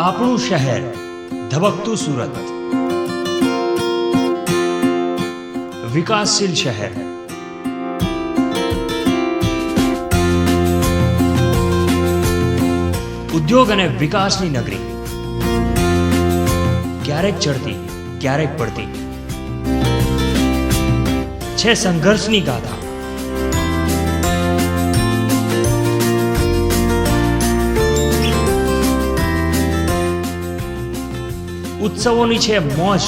આપણું શહેર ધબકતું સુરત, વિકાસશીલ શહેર, ઉદ્યોગ અને વિકાસની નગરી, ક્યારેક ચડતી ક્યારેક પડતી છે સંઘર્ષની ગાથા. ઉત્સવોની છે મોજ,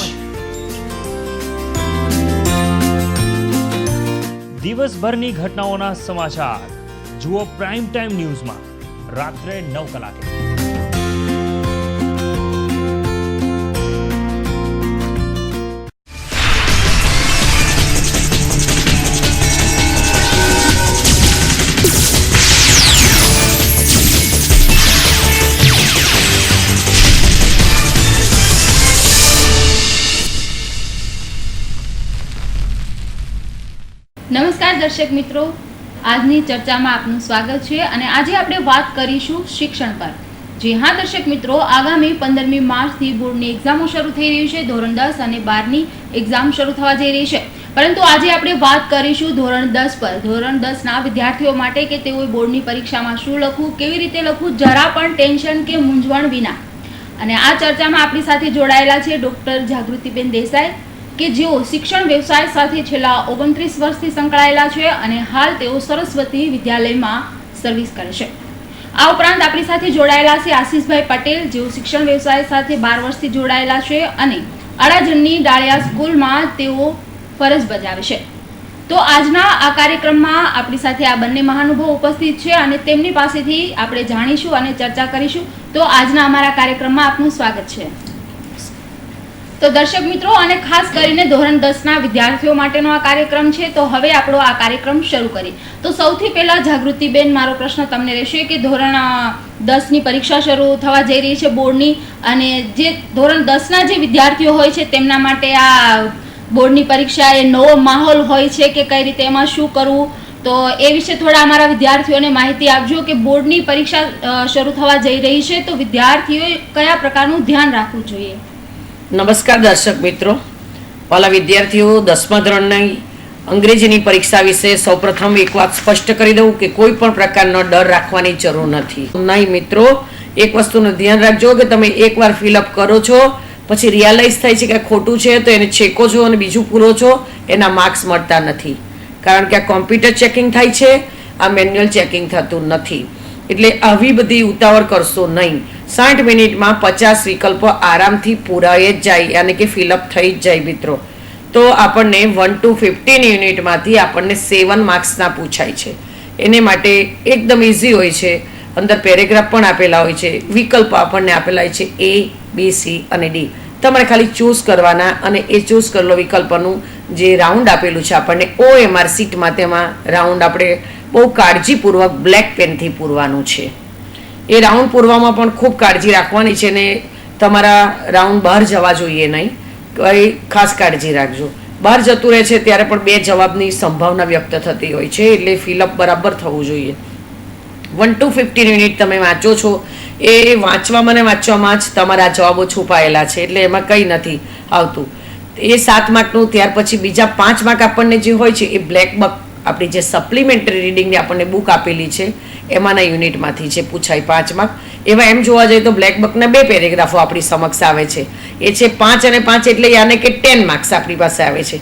દિવસભરની ઘટનાઓના સમાચાર જુઓ પ્રાઇમ ટાઈમ ન્યૂઝમાં રાત્રે 9 કલાકે. નમસ્કાર દર્શક મિત્રો, આજની ચર્ચામાં આપનું સ્વાગત છે અને આજે આપણે વાત કરીશું શિક્ષણ પર. જી હા દર્શક મિત્રો, આગામી 15મી માર્ચથી બોર્ડની એક્ઝામો શરૂ થઈ રહી છે. ધોરણ 10 અને 12ની એક્ઝામ શરૂ થવા જઈ રહી છે, પરંતુ આજે આપણે વાત કરીશું ધોરણ 10 પર. ધોરણ 10ના વિદ્યાર્થીઓ માટે કે તેઓએ બોર્ડની પરીક્ષામાં શું લખવું, કેવી રીતે લખવું, જરા પણ ટેન્શન કે મૂંઝવણ વિના. અને આ ચર્ચામાં આપણી સાથે જોડાયેલા છે ડૉક્ટર જાગૃતિબેન દેસાઈ, કે જેઓ શિક્ષણ વ્યવસાય સાથે છેલ્લા 29 વર્ષથી સંકળાયેલા છે અને હાલ તેઓ સરસ્વતી વિદ્યાલયમાં સર્વિસ કરે છે. આ ઉપરાંત આપણી સાથે જોડાયેલા છે આશીષભાઈ પટેલ, જેઓ શિક્ષણ વ્યવસાય સાથે 12 વર્ષથી જોડાયેલા છે અને અડાજણની ડાળિયા સ્કૂલમાં તેઓ ફરજ બજાવે છે. તો આજના આ કાર્યક્રમમાં આપણી સાથે આ બંને મહાનુભાવો ઉપસ્થિત છે અને તેમની પાસેથી આપણે જાણીશું અને ચર્ચા કરીશું. તો આજના અમારા કાર્યક્રમમાં આપનું સ્વાગત છે. તો દર્શક મિત્રો, અને ખાસ કરીને ધોરણ 10ના વિદ્યાર્થીઓ માટેનો આ કાર્યક્રમ છે. તો હવે આપણો આ કાર્યક્રમ શરૂ કરીએ. તો સૌથી પહેલા જાગૃતિબેન, મારો પ્રશ્ન તમને રહેશે કે ધોરણ 10ની પરીક્ષા શરૂ થવા જઈ રહી છે બોર્ડની, અને જે ધોરણ 10ના જે વિદ્યાર્થીઓ હોય છે તેમના માટે આ બોર્ડની પરીક્ષા એ નવો માહોલ હોય છે કે કઈ રીતે એમાં શું કરવું, તો એ વિશે થોડા અમારા વિદ્યાર્થીઓને માહિતી આપજો કે બોર્ડની પરીક્ષા શરૂ થવા જઈ રહી છે તો વિદ્યાર્થીઓએ કયા પ્રકારનું ધ્યાન રાખવું જોઈએ. નમસ્કાર દર્શક મિત્રો, વાલા વિદ્યાર્થીઓ, 10મા ધોરણની અંગ્રેજીની પરીક્ષા વિશે સૌપ્રથમ એક વાત સ્પષ્ટ કરી દઉં કે કોઈ પણ પ્રકારનો ડર રાખવાની જરૂર નથી. નહીં મિત્રો, એક વસ્તુનું ધ્યાન રાખજો કે તમે એકવાર ફિલઅપ કરો છો પછી રિયલાઇઝ થાય છે કે ખોટું છે તો એને ચેકો છો અને બીજું પૂરો છો, એના માર્ક્સ મળતા નથી. કારણ કે આ કોમ્પ્યુટર ચેકિંગ થાય છે, આ મેન્યુઅલ ચેકિંગ થતું નથી. એટલે આવી બધી ઉતાવળ કરશો નહીં. 60 મિનિટમાં 50 વિકલ્પો આરામથી પૂરાઈ જ જાય, યાની કે ફિલઅપ થઈ જ જાય મિત્રો. તો આપણને 1 to 15 યુનિટમાંથી આપણને 7 માર્ક્સના પૂછાય છે. એને માટે એકદમ ઇઝી હોય છે. અંદર પેરેગ્રાફ પણ આપેલા હોય છે, વિકલ્પ આપણને આપેલા હોય છે A, B, C અને D. તમારે ખાલી ચૂઝ કરવાના અને એ ચૂઝ કરેલો વિકલ્પનું જે રાઉન્ડ આપેલું છે આપણને OMR શીટમાં, તેમાં રાઉન્ડ આપણે બહુ કાળજીપૂર્વક બ્લેક પેનથી પૂરવાનું છે. એ રાઉન્ડ પૂરવામાં પણ ખૂબ કાળજી રાખવાની છે ને તમારા રાઉન્ડ બહાર જવા જોઈએ નહીં, કઈ ખાસ કાળજી રાખજો. બહાર જતું રહે છે ત્યારે પણ 2 જવાબની સંભાવના વ્યક્ત થતી હોય છે, એટલે ફિલઅપ બરાબર થવું જોઈએ. 1 to 15 યુનિટ તમે વાંચો છો, એ વાંચવામાં જ તમારા જવાબો છુપાયેલા છે, એટલે એમાં કંઈ નથી આવતું. એ 7 માર્કનું, ત્યાર પછી બીજા 5 માર્ક આપણને જે હોય છે એ બ્લેક બક, આપણી જે સપ્લિમેન્ટરી રીડિંગની આપણને બુક આપેલી છે એમાંના યુનિટમાંથી છે પૂછાય 5 માર્ક. એવા એમ જોવા જઈએ તો બ્લેક બકના 2 પેરેગ્રાફો આપણી સમક્ષ આવે છે, એ છે 5 અને 5, એટલે યાને કે 10 માર્ક્સ આપણી પાસે આવે છે.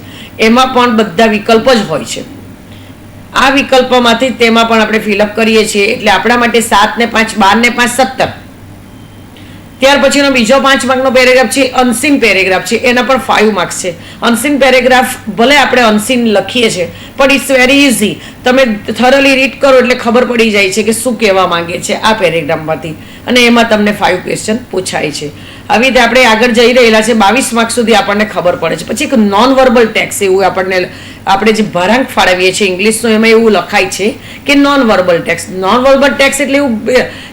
એમાં પણ બધા વિકલ્પ જ હોય છે. આ વિકલ્પોમાંથી તેમાં પણ આપણે ફિલઅપ કરીએ છીએ, એટલે આપણા માટે 7 ને 5, 12 ને 5, 17. ત્યાર પછીનો બીજો 5 માર્કનો પેરેગ્રાફ છે અનસીન પેરેગ્રાફ છે, એના પણ 5 માર્ક્સ છે. અનસીન પેરેગ્રાફ ભલે આપણે અનસીન લખીએ છીએ પણ ઇટ્સ વેરી ઇઝી. તમે થરલી રીડ કરો એટલે ખબર પડી જાય છે કે શું કહેવા માંગે છે આ પેરેગ્રાફમાંથી, અને એમાં તમને 5 ક્વેશ્ચન પૂછાય છે. આવી રીતે આપણે આગળ જઈ રહેલા છે, 22 માર્ક સુધી આપણને ખબર પડે છે. પછી એક નોન વર્બલ ટેક્સ, એવું આપણે જે ભરાંક ફાળવીએ છીએ ઇંગ્લિશનો, એમાં એવું લખાય છે કે non verbal tax. Non verbal tax એટલે એવું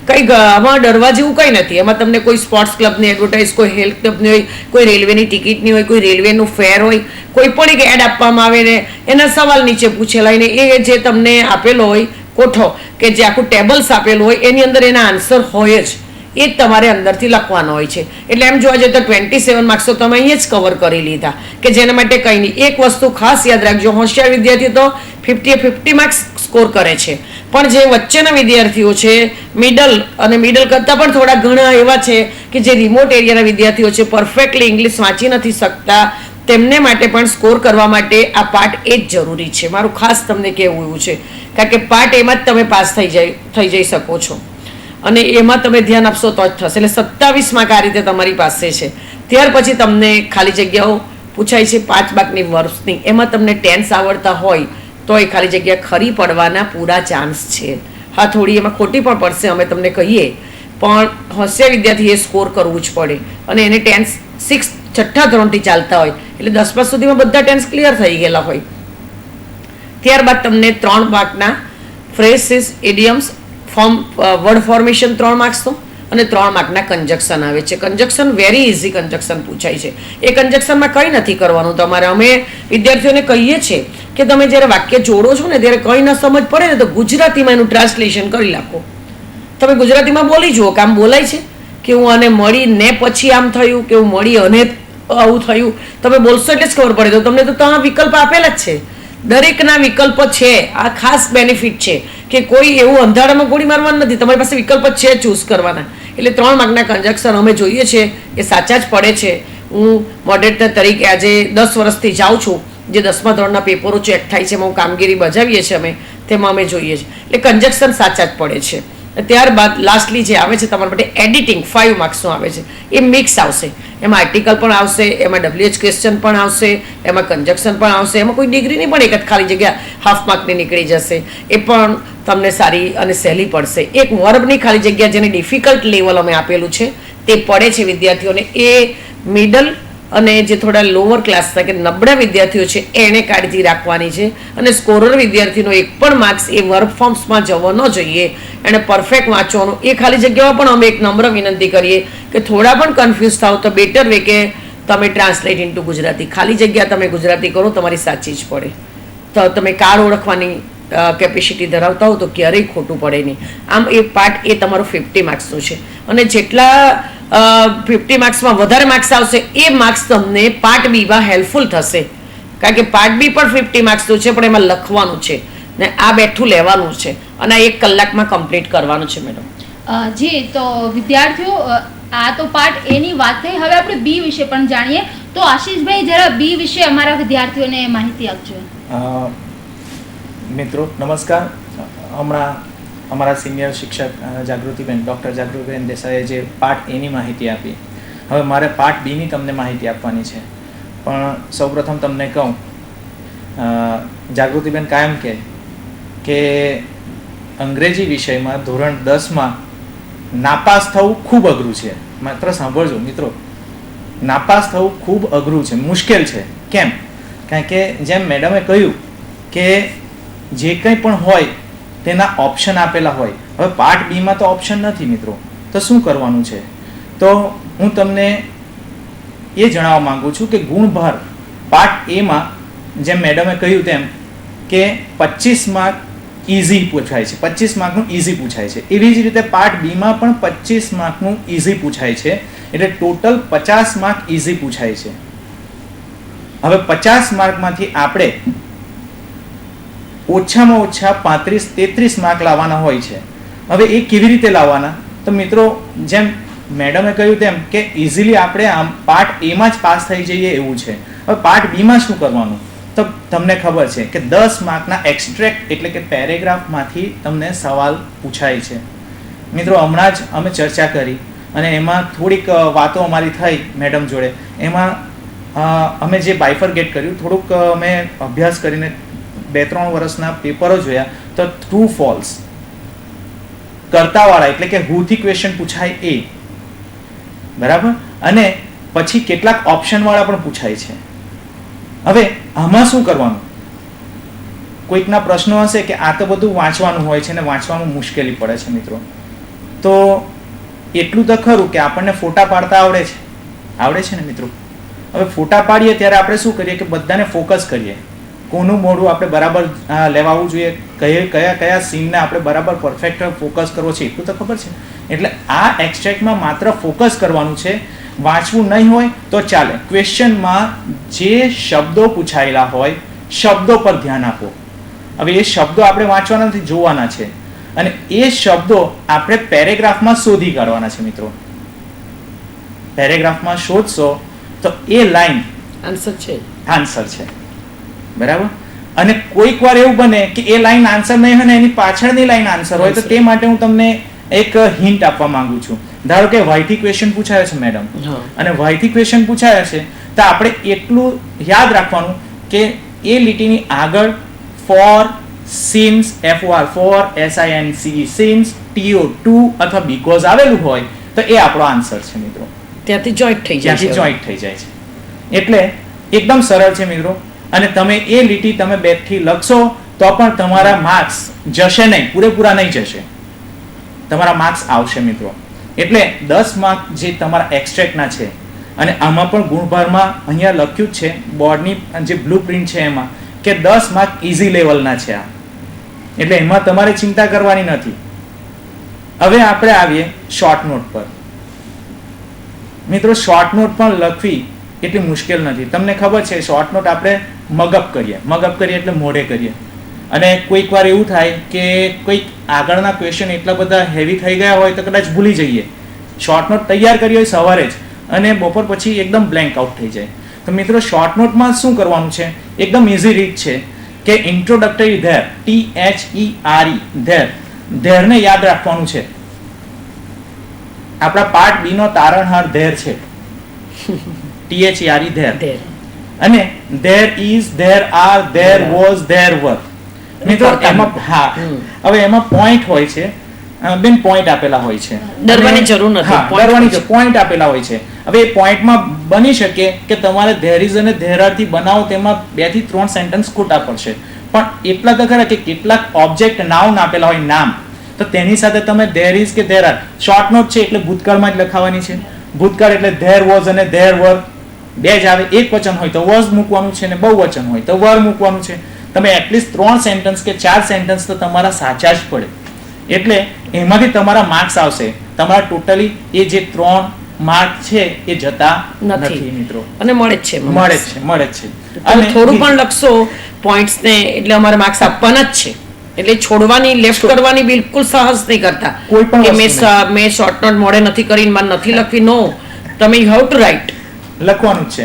કંઈ આમાં ડરવા જેવું કંઈ નથી. એમાં તમને કોઈ સ્પોર્ટ્સ ક્લબની એડવર્ટાઇઝ, કોઈ હેલ્થ ક્લબની હોય, કોઈ રેલવેની ટિકિટની હોય, કોઈ રેલવેનું ફેર હોય, કોઈ પણ એક એડ આપવામાં આવે ને એના સવાલ નીચે પૂછેલા હોય ને એ જે તમને આપેલો હોય કોઠો, કે જે આખું ટેબલ્સ આપેલું હોય એની અંદર એના આન્સર હોય જ. એ જ તમારે અંદરથી લખવાનો હોય છે. એટલે એમ જોવા જઈએ તો 27 માર્ક્સ તો તમે અહીંયા જ કવર કરી લીધા, કે જેના માટે કંઈ નહીં. એક વસ્તુ ખાસ યાદ રાખજો, હોશિયાર વિદ્યાર્થી તો 50 માર્ક્સ સ્કોર કરે છે, પણ જે વચ્ચેના વિદ્યાર્થીઓ છે, મિડલ કરતાં પણ થોડા ઘણા એવા છે કે જે રિમોટ એરિયાના વિદ્યાર્થીઓ છે, પરફેક્ટલી ઇંગ્લિશ વાંચી નથી શકતા, તેમને માટે પણ સ્કોર કરવા માટે આ પાર્ટ એ જ જરૂરી છે. મારું ખાસ તમને કહેવું એવું છે, કારણ કે પાર્ટ એમાં જ તમે પાસ થઈ જઈ શકો છો, અને એમાં તમે ધ્યાન આપશો તો જ થશે. એટલે 27 માર્ક આ રીતે તમારી પાસે છે. ત્યાર પછી તમને ખાલી જગ્યાઓ પૂછાય છે 5 માર્કની વર્ષની, એમાં તમને ટેન્સ આવડતા હોય તો એ ખાલી જગ્યા ખરી પડવાના પૂરા ચાન્સ છે. હા, થોડી એમાં ખોટી પણ પડશે, અમે તમને કહીએ, પણ હોશિયાર વિદ્યાર્થી એ સ્કોર કરવું જ પડે. અને એને ટેન્સ 6ઠ્ઠા ધોરણથી ચાલતા હોય એટલે 10મા સુધીમાં બધા ટેન્સ ક્લિયર થઈ ગયેલા હોય. ત્યારબાદ તમને 3 માર્કના ફ્રેઝિસ, ઇડિયમ્સ, વર્ડ ફોર્મેશન 3 માર્ક્સનો અને 3 માર્કના કંજક્શન આવે છે. કંજક્શન વેરી ઇઝી કંજક્શન પૂછાય છે. એ કંજક્શનમાં કંઈ નથી કરવાનું તમારે. અમે વિદ્યાર્થીઓને કહીએ છીએ કે તમે જ્યારે વાક્ય જોડો છો ને ત્યારે કંઈ ન સમજ પડે ને તો ગુજરાતીમાં એનું ટ્રાન્સલેશન કરી નાખો. તમે ગુજરાતીમાં બોલી જુઓ કે આમ બોલાય છે, કે હું આને મળી ને પછી આમ થયું, કે હું મળી અને આવું થયું. તમે બોલશો એટલે જ ખબર પડે. તો તમને તો ત્યાં વિકલ્પ આપેલા જ છે, દરેકના વિકલ્પ છે. આ ખાસ બેનિફિટ છે કે કોઈ એવું અંધારામાં ગોળી મારવાનું નથી, તમારી પાસે વિકલ્પ છે ચૂઝ કરવાના. એટલે 3 માર્કના કંજક્શન અમે જોઈએ છે એ સાચા જ પડે છે. હું મોડરેટર તરીકે આજે 10 વર્ષથી જાઉં છું, જે 10મા ધોરણના પેપરો ચેક થાય છે, એમાં હું કામગીરી બજાવીએ છીએ અમે, તેમાં અમે જોઈએ છીએ. એટલે કંજક્શન સાચા જ પડે છે. ત્યારબાદ લાસ્ટલી જે આવે છે તમારા માટે એડિટિંગ 5 માર્ક્સનું આવે છે. એ મિક્સ આવશે, એમાં આર્ટિકલ પણ આવશે, એમાં WH ક્વેશ્ચન પણ આવશે, એમાં કંજક્શન પણ આવશે, એમાં કોઈ ડિગ્રીની પણ એક જ ખાલી જગ્યા હાફ માર્કની નીકળી જશે. એ પણ તમને સારી અને સહેલી પડશે. એક વર્બની ખાલી જગ્યા જેને ડિફિકલ્ટ લેવલ અમે આપેલું છે તે પડે છે વિદ્યાર્થીઓને. એ મિડલ અને જે થોડા લોઅર ક્લાસના કે નબળા વિદ્યાર્થીઓ છે એને કાળજી રાખવાની છે. અને સ્કોરર વિદ્યાર્થીનો એક પણ માર્ક્સ એ વર્ક ફોર્મ્સમાં જવો ન જોઈએ, એને પરફેક્ટ વાંચવાનું. એ ખાલી જગ્યામાં પણ અમે એક નમ્ર વિનંતી કરીએ કે થોડા પણ કન્ફ્યુઝ થાવ તો બેટર વે કે તમે ટ્રાન્સલેટ ઇન્ટુ ગુજરાતી. ખાલી જગ્યા તમે ગુજરાતી કરો તમારી સાચી જ પડે. તો તમે કાર ઓળખવાની કેપેસિટી ધરાવતા હો તો ક્યારેય ખોટું પડે નહીં. આમ એ પાર્ટ એ તમારો 50 માર્ક્સનો છે. અને જેટલા 50 માર્ક્સમાં વધારે માર્ક્સ આવશે એ માર્ક્સ તમને પાર્ટ બીમાં હેલ્પફુલ થશે, કારણ કે પાર્ટ બી પણ 50 માર્ક્સનું છે, પણ એમાં લખવાનું છે ને આ બેઠું લેવાનું છે અને 1 કલાકમાં કમ્પ્લીટ કરવાનું છે. મેડમ જી, તો વિદ્યાર્થીઓ આ તો પાર્ટ એની વાત થઈ. હવે આપણે બી વિશે પણ જાણીએ. તો આશીષભાઈ જરા બી વિશે અમારા વિદ્યાર્થીઓને માહિતી આપજો. મિત્રો નમસ્કાર. હમણાં અમારા સિનિયર શિક્ષક જાગૃતિબેન, ડૉક્ટર જાગૃતિબેન દેસાઈએ જે પાર્ટ એની માહિતી આપી, હવે મારે પાર્ટ બીની તમને માહિતી આપવાની છે. પણ સૌપ્રથમ તમને કહું, જાગૃતિબેન કાયમ કહે કે અંગ્રેજી વિષયમાં ધોરણ 10માં નાપાસ થવું ખૂબ અઘરું છે. માત્ર સાંભળજો મિત્રો, નાપાસ થવું ખૂબ અઘરું છે, મુશ્કેલ છે. કેમ? કારણ કે જેમ મેડમે કહ્યું કે જે કંઈ પણ હોય તેના ઓપ્શન આપેલા હોય. હવે પાર્ટ બીમાં તો ઓપ્શન નથી મિત્રો, તો શું કરવાનું છે? તો હું તમને એ જણાવવા માંગુ છું કે ગુણભાર પાર્ટ એમાં જેમ મેડમે કહ્યું તેમ કે 25 માર્ક ઇઝી પૂછાય છે, 25 માર્કનું ઇઝી પૂછાય છે. એવી જ રીતે પાર્ટ બીમાં પણ 25 માર્કનું ઇઝી પૂછાય છે. એટલે ટોટલ 50 માર્ક ઇઝી પૂછાય છે. હવે 50 માર્કમાંથી આપણે ઓછામાં ઓછા 35-33 માર્ક લાવવાના હોય છે. હવે એ કેવી રીતે લાવવાના? તો મિત્રો જેમ મેડમે કહ્યું તેમ કે ઇઝીલી આપણે આમ પાર્ટ એમાં જ પાસ થઈ જઈએ એવું છે. હવે પાર્ટ બીમાં શું કરવાનું? તો તમને ખબર છે કે 10 માર્કના એક્સ્ટ્રેક્ટ એટલે કે પેરેગ્રાફમાંથી તમને સવાલ પૂછાય છે. મિત્રો હમણાં જ અમે ચર્ચા કરી અને એમાં થોડીક વાતો અમારી થઈ મેડમ જોડે. એમાં અમે જે બાયફર્ગેટ કર્યું, થોડુંક અમે અભ્યાસ કરીને 2-3 વર્ષના પેપરો જોયા તો ટ્રુ ફોલ્સ કરતાવાળા એટલે કે હુથી ક્વેશ્ચન પૂછાય એ બરાબર, અને પછી કેટલાક ઓપ્શન વાળા પણ પૂછાય છે. હવે આમાં શું કરવાનું? કોઈકના પ્રશ્નો હશે કે આ તો બધું વાંચવાનું હોય છે ને વાંચવામાં મુશ્કેલી પડે છે મિત્રો. તો એટલું તો ખરું કે આપણને ફોટા પાડતા આવડે છે ને મિત્રો. હવે ફોટા પાડીએ ત્યારે આપણે શું કરીએ કે બધાને ફોકસ કરીએ, કોનું મોઢું આપણે બરાબર લેવાવું જોઈએ, કયા સીનને આપણે બરાબર પરફેક્ટ ફોકસ કરવો છે એટલું તો ખબર છે. એટલે આ એક્સ્ટ્રેક્ટમાં માત્ર ફોકસ કરવાનું છે, વાંચવું નહીં હોય તો ચાલે. ક્વેશ્ચનમાં જે શબ્દો પૂછાયેલા હોય શબ્દો પર ધ્યાન આપો. હવે એ શબ્દો આપણે વાંચવાના નથી, જોવાના છે, અને એ શબ્દો આપણે પેરેગ્રાફમાં શોધી કાઢવાના છે મિત્રો. પેરેગ્રાફમાં શોધશો તો એ લાઈન આન્સર છે. બરાબર. અને કોઈક વાર એવું બને કે એ લાઈન આન્સર નહીં હોય ને એની પાછળની લાઈન આન્સર હોય, તો તે માટે હું તમને એક હિન્ટ આપવા માંગુ છું. ધારો કે વાયથી ક્વેશ્ચન પૂછાયો છે મેડમ, અને વાયથી ક્વેશ્ચન પૂછાયા છે તો આપણે એટલું યાદ રાખવાનું કે એ લીટીની આગળ for, since, FOR, SINCE, since, TO, અથવા બીકોઝ આવેલું હોય તો એ આપણો આન્સર છે મિત્રો. ત્યાંથી જોઈન્ટ થઈ જાય છે. એટલે એકદમ સરળ છે મિત્રો. અને તમે એ લીટી તમે બેકથી લખશો તો પણ તમારા માર્ક્સ જશે નહીં, પૂરેપૂરા નહીં જશે, તમારા માર્ક્સ આવશે મિત્રો. એટલે 10 માર્ક જે તમારા એક્સ્ટ્રેક્ટના છે, અને આમાં પણ ગુણભારમાં અહીંયા લખ્યું જ છે, બોર્ડની જે બ્લુ પ્રિન્ટ છે એમાં કે 10 માર્ક ઇઝી લેવલના છે આ. એટલે એમાં તમારે ચિંતા કરવાની નથી. હવે આપણે આવીએ શોર્ટ નોટ પર. મિત્રો શોર્ટ નોટ પણ લખવી એટલી મુશ્કેલ નથી. તમને ખબર છે શોર્ટ નોટ આપણે મગઅપ કરીએ એટલે મોઢે કરીએ. અને કોઈક વાર એવું થાય કે કોઈક આગળના ક્વેશ્ચન એટલા બધા હેવી થઈ ગયા હોય તો કદાચ ભૂલી જઈએ. શોર્ટ નોટ તૈયાર કરી હોય સવારે જ, અને બપોર પછી એકદમ બ્લેન્ક આઉટ થઈ જાય. તો મિત્રો શોર્ટ નોટમાં શું કરવાનું છે, એકદમ ઇઝી રીત છે કે ઇન્ટ્રોડક્ટરી ધેર, THERE, ધેર ને યાદ રાખવાનું છે. આપણા પાર્ટ બી નો તારણહાર ધેર છે, THERE, ધેર. અને there is, there are, there was, there were. મિત્રો એમાં હવે એમાં પોઈન્ટ હોય છે, બેન પોઈન્ટ આપેલા હોય છે, ડરવાની જરૂર નથી, પોઈન્ટ આપેલા હોય છે. હવે એ પોઈન્ટમાં બની શકે કે તમારે there is અને there are થી બનાવો, તેમાં 2 થી 3 સેન્ટેન્સ ખોટા પડશે. પણ એટલા તો ખરા કે કેટલાક ઓબ્જેક્ટ નાઉન આપેલા હોય, નામ, તો તેની સાથે તમે there is કે there are, શોર્ટ નોટ છે એટલે ભૂતકાળમાં જ લખાવાની છે. ભૂતકાળ એટલે there was અને there were બે જ આવે. એક વચન હોય તો was મૂકવાનું છે, અને બહુવચન હોય તો were મૂકવાનું છે. તમે એટલીસ્ટ 3 સેન્ટેન્સ કે 4 સેન્ટેન્સ તો તમારા સાચા જ પડે. એટલે એમાંથી તમારા માર્ક્સ આવશે. તમારા ટોટલી એ જે 3 માર્ક છે એ જતા નથી મિત્રો, અને મળે જ છે. અને થોડું પણ લખશો પોઈન્ટ્સ ને એટલે અમારે માર્ક્સ આપવાના જ છે. એટલે છોડવાની, લેફ્ટ કરવાની બિલકુલ સાહસ નહીં કરતા. કોઈ પણ મેં શોર્ટ નોટ મોડે નથી કરી, મને નથી લખવી. નો, તમે યુ હેવ ટુ રાઇટ, લખવાનું છે.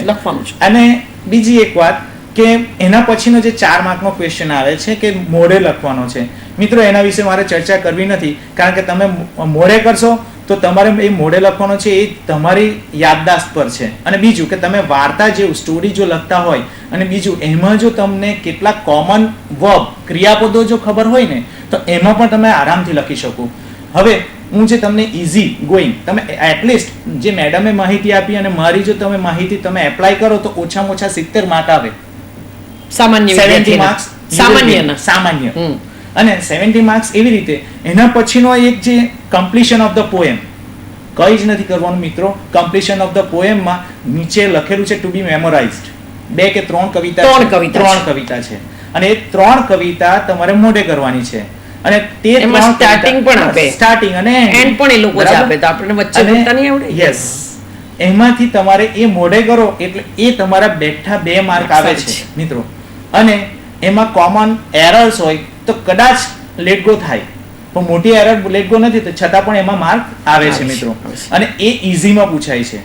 અને બીજી એક વાત કે એના પછીનો જે 4 માર્કનો ક્વેશ્ચન આવે છે કે મોઢે લખવાનો છે. મિત્રો એના વિશે મારે ચર્ચા કરવી નથી, કારણ કે તમે મોઢે કરશો તો તમારે એ મોઢે લખવાનો છે, એ તમારી યાદદાસ્ત પર છે. અને બીજું કે તમે વાર્તા જેવું સ્ટોરી જો લખતા હોય, અને બીજું એમાં જો તમને કેટલાક કોમન વર્બ, ક્રિયાપદો જો ખબર હોય ને, તો એમાં પણ તમે આરામથી લખી શકો. હવે હું જે તમને ઇઝી ગોઈંગ, તમે એટલીસ્ટ જે મેડમે માહિતી આપી અને મારી જો તમે માહિતી તમે એપ્લાય કરો તો ઓછામાં ઓછા 70 માર્ક આવે. સામાન્ય 70 માર્ક્સ સામાન્ય. અને 70 માર્ક્સ એવી રીતે. એના પછીનો એક જે કમ્પ્લીશન ઓફ ધ પોએમ, કઈ જ નથી કરવાનું મિત્રો. કમ્પ્લીશન ઓફ ધ પોએમમાં નીચે લખેલું છે ટુ બી મેમોરાઇઝડ. 2 કે 3 કવિતા છે, અને એ 3 કવિતા તમારે મોઢે કરવાની છે. અને તે સ્ટાર્ટિંગ પણ આપે, સ્ટાર્ટિંગ અને એન્ડ પણ એ લોકો જ આપે, તો આપણે વચ્ચે બોલતા નહીં આવડે. યસ, એમાંથી તમારે એ મોઢે કરો એટલે એ તમારા બેઠા 2 માર્ક આવે છે મિત્રો. અને એમાં કોમન એરર્સ હોય તો કદાચ લેટ ગો થાય, પણ મોટી એરર લેટ ગો નથી, તો છતાં પણ એમાં માર્ક આવે છે મિત્રો. અને એ ઇઝીમાં પૂછાય છે,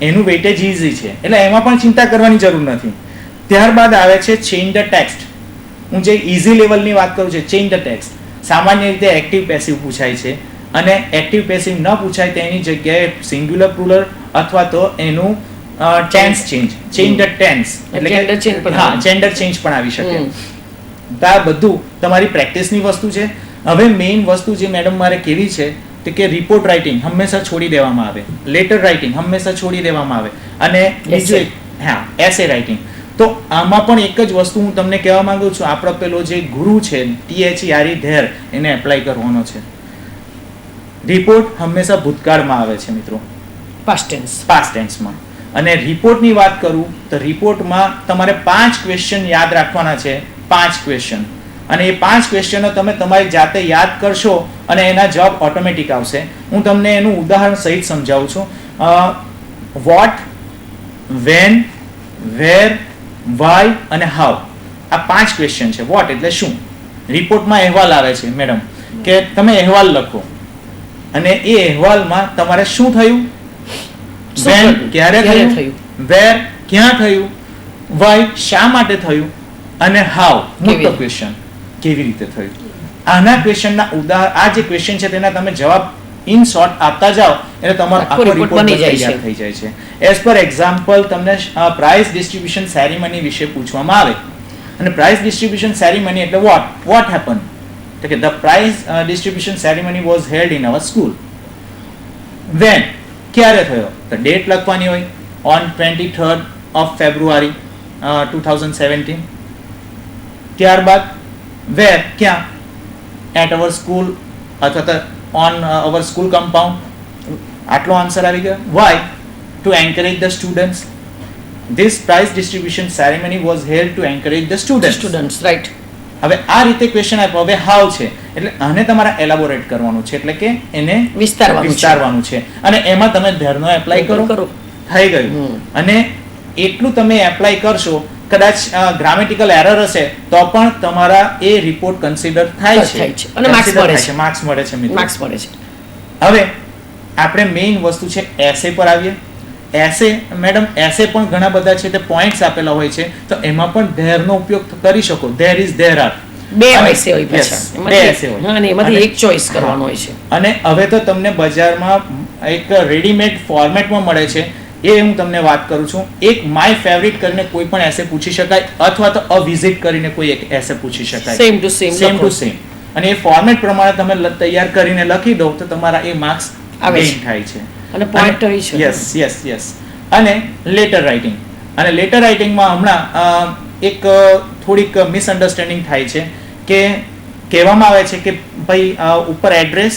એનું વેટેજ ઇઝી છે, એટલે એમાં પણ ચિંતા કરવાની જરૂર નથી. ત્યારબાદ આવે છે ચેન્જ ધ ટેક્સ્ટ. હું જે ઇઝી લેવલની વાત કરું છું, ચેન્જ ધ ટેક્સ્ટ. સામાન્ય રીતે એક્ટિવ પેસિવ પૂછાય છે, અને એક્ટિવ પેસિવ ન પૂછાય તેની જગ્યાએ સિંગ્યુલર પ્લુરલ અથવા તો એનું ટેન્સ ચેન્જ ધ ટેન્સ, એટલે કે જેન્ડર ચેન્જ પણ આવી શકે. તો આ બધું તમારી પ્રેક્ટિસની વસ્તુ છે. હવે મેઇન વસ્તુ જે મેડમ મારે કેવી છે તે કે રિપોર્ટ રાઇટિંગ હંમેશા છોડી દેવામાં આવે, લેટર રાઇટિંગ હંમેશા છોડી દેવામાં આવે, અને બીજું એસે રાઇટિંગ. તો આમાં પણ એક જ વસ્તુ હું તમને કહેવા માંગુ છું, આપણો પેલો જે ગુરુ છે THERE, ધેર, એને એપ્લાય કરવાનો છે. રિપોર્ટ હંમેશા ભૂતકાળમાં આવે છે મિત્રો, પાસ્ટ ટેન્સમાં. અને રિપોર્ટની વાત કરું તો રિપોર્ટમાં તમારે 5 ક્વેશ્ચન યાદ રાખવાના છે. 5 ક્વેશ્ચન, અને એ 5 ક્વેશ્ચનો તમે તમારી જાતે યાદ કરશો અને એના જવાબ ઓટોમેટિક આવશે. હું તમને એનું ઉદાહરણ સહિત સમજાવું છું. વોટ, વેન, વેર, વાય અને હાઉ, આ 5 ક્વેશ્ચન છે. વોટ એટલે શું? રિપોર્ટમાં અહેવાલ આવે છે મેડમ કે તમે અહેવાલ લખો અને એ અહેવાલમાં તમારે શું થયું, વેન ક્યારે થયું, વેર ક્યાં થયું, વાય શા માટે થયું અને હાઉ મોટો ક્વેશ્ચન કેવી રીતે થયું. આના ક્વેશ્ચનના ઉદાહરણ, આ જે ક્વેશ્ચન છે તેના તમે જવાબ ઇન શોર્ટ આપતા જાઓ એટલે તમારો આખો રિપોર્ટ તૈયાર થઈ જાય છે. એઝ પર એક્ઝામ્પલ તમને પ્રાઇઝ ડિસ્ટ્રીબ્યુશન સેરેમની વિશે પૂછવામાં આવે અને પ્રાઇઝ ડિસ્ટ્રીબ્યુશન સેરેમની એટલે વોટ હેપન, તો કે the prize distribution ceremony was held in our school. When ક્યારે થયો, તો ડેટ લખવાની હોય, ઓન 23rd of February 2017. ત્યારબાદ વેર ક્યાં, એટ અવર સ્કૂલ અથવા તો ઓન અવર સ્કૂલ કમ્પાઉન્ડ. આટલો આન્સર આવી ગયો. Why, to encourage the students. This prize distribution ceremony was held to encourage the students, right. હવે આ રીતે ક્વેશ્ચન આપ્યો. હવે હાઉ છે એટલે આને તમારે એલાબોરેટ કરવાનું છે, એટલે કે એને વિસ્તારવાનું છે અને એમાં તમે ધેરનો એપ્લાય કરો, થઈ ગયું. અને એટલું તમે એપ્લાય કરશો, કદાચ ગ્રામેટિકલ એરર હશે તો પણ તમારા એ રિપોર્ટ કન્સિડર થાય છે અને માર્ક્સ મળે છે મિત્રો. હવે આપણે મેઇન વસ્તુ છે એસે પર આવીએ. એસે મેડમ, એસે પણ ઘણા બધા છે તે પોઈન્ટ્સ આપેલા હોય છે, તો એમાં પણ ધેર નો ઉપયોગ કરી શકો. ધેર ઇઝ, ધેર આર, બે એસે હોય, બે એસે હોય અને એમાંથી એક ચોઈસ કરવાનો હોય છે. અને હવે તો તમને બજારમાં એક રેડીમેડ ફોર્મેટમાં મળે છે, એ હું તમને વાત કરું છું. એક માય ફેવરિટ કરીને કોઈ પણ એસે પૂછી શકાય અથવા તો અ વિઝિટ કરીને કોઈ એક એસે પૂછી શકાય, સેમ ટુ સેમ. અને એ ફોર્મેટ પ્રમાણે તમે તૈયાર કરીને લખી દો તો તમારા એ માર્ક્સ ગેઇન થાય છે અને પોઈન્ટરી છે. યસ. અને લેટર રાઇટિંગ, અને લેટર રાઇટિંગમાં હમણાં એક થોડીક મિસઅન્ડરસ્ટેન્ડિંગ થાય છે કે કહેવામાં આવે છે કે ભાઈ ઉપર એડ્રેસ,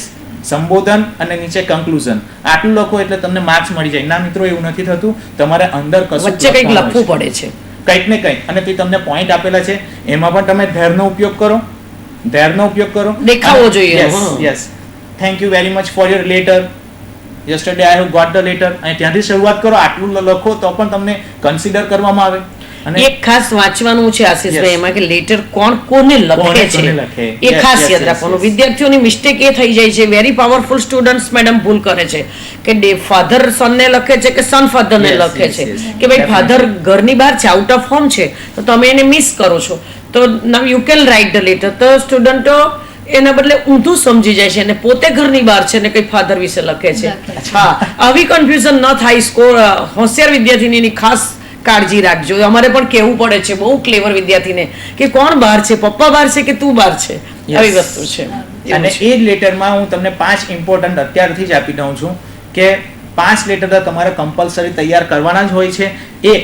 સંબોધન અને નીચે કન્ક્લુઝન આટલું લખો એટલે તમને માર્ક્સ મળી જાય. ના મિત્રો, એવું નથી થતું. તમારે અંદર કશું વચ્ચે કંઈક લખવું પડે છે, કંઈક ને કંઈક. અને તે તમને પોઈન્ટ આપેલા છે એમાં પણ તમે ધેરનો ઉપયોગ કરો, દેખાવો જોઈએ. Yes. Thank you very much for your letter. yesterday I have got the letter. અને ત્યાંથી શરૂઆત કરો, આટલું લખો તો પણ તમને કન્સિડર કરવામાં આવે. અને એક ખાસ વાંચવાનું છે આશીષભાઈ એમાં કે લેટર કોને લખે છે એ ખાસ યાદ રાખવાનું. વિદ્યાર્થીઓની મિસ્ટેક એ થઈ જાય છે, વેરી પાવરફુલ સ્ટુડન્ટ્સ મેડમ ભૂલ કરે છે કે ફાધર સનને લખે છે કે સન ફાધરને લખે છે, કે ભાઈ ફાધર ઘરની બહાર છે, આઉટ ઓફ હોમ છે, તો તમે એને મિસ કરો છો. તો now you can write the letter. તો સ્ટુડન્ટો એના બદલે ઊંધું સમજી જાય છે અને પોતે ઘરની બહાર છે ને કઈ ફાધર વિશે લખે છે. હા, આવી કન્ફ્યુઝન ન થાય. હોશિયાર વિદ્યાર્થીની ખાસ કાળજી રાખજો. અમારે પણ કહેવું પડે છે બહુ ક્લેવર વિદ્યાર્થીને કે કોણ બહાર છે, પપ્પા બહાર છે કે તું બહાર છે, આવી વસ્તુ છે. અને એ જ લેટરમાં હું તમને 5 ઇમ્પોર્ટન્ટ અત્યારથી જ આપી દઉં છું કે 5 લેટર તમારે કમ્પલસરી તૈયાર કરવાના જ હોય છે. એક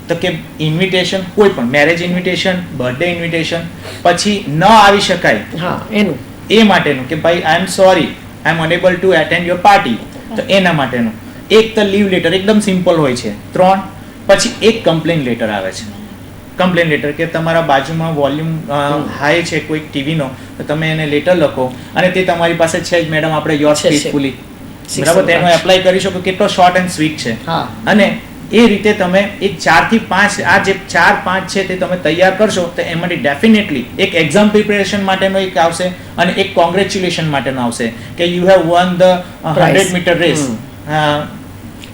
તો કે ઇન્વિટેશન, કોઈ પણ મેરેજ ઇન્વિટેશન, બર્થડે ઇન્વિટેશન, પછી ન આવી શકાય એનું, એ માટેનું કે ભાઈ I am sorry, I am unable to attend your party, તો એના માટેનું. એક તો લીવ લેટર, એકદમ સિમ્પલ હોય છે. 3. પછી એક કમ્પ્લેન લેટર આવે છે. કમ્પ્લેન લેટર કે તમારા બાજુમાં વોલ્યુમ હાઈ છે કોઈક ટીવીનો, તો તમે એને લેટર લખો અને તે તમારી પાસે છે જ મેડમ, આપણે યોર્સ પીસફુલી, બરાબર, તેનો એપ્લાય કરી શકો. કેટલો શોર્ટ એન્ડ સ્વીટ છે. અને એ રીતે તમે એક 4 થી 5 આ જે 4-5 છે તે તમે તૈયાર કરશો તો એમાંથી ડેફિનેટલી એક એક્ઝામ પ્રિપેરેશન માટેનો એક આવશે અને એક કોંગ્રેચ્યુલેશન માટેનો આવશે કે you have won the 100 metre race.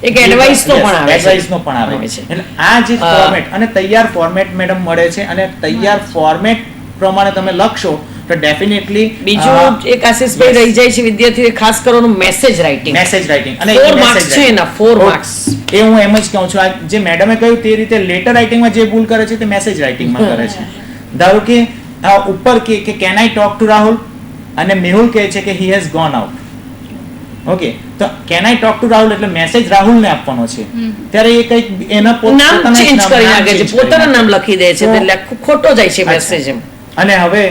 એક એડવાઇસ નો પણ આવે છે. એટલે આ જે ફોર્મેટ અને તૈયાર ફોર્મેટ મેડમ મળે છે અને તૈયાર ફોર્મેટ પ્રમાણે તમે લખશો તો ડેફિનેટલી. બીજું એક આશીષભાઈ રહી જાય છે વિદ્યાર્થીઓ ખાસ કરવાનું મેસેજ રાઇટિંગ અને 4 માર્ક્સ છે એના 4 માર્ક્સ. એ હું એમ જ કહું છું, આ જે મેડમે કહ્યું તે રીતે લેટર રાઇટિંગમાં જે ભૂલ કરે છે તે મેસેજ રાઇટિંગમાં કરે છે. ધારો કે ઉપર કે can I talk to Rahul અને મેહુલ કહે છે કે he has gone out. Okay, તો can I talk to Rahul એટલે મેસેજ રાહુલને આપવાનો છે, ત્યારે એ કંઈક એના પોતાના ચેન્જ કરી નાખે છે, પોતાનું નામ લખી દે છે, એટલે ખોટો જાય છે મેસેજ એમ. અને હવે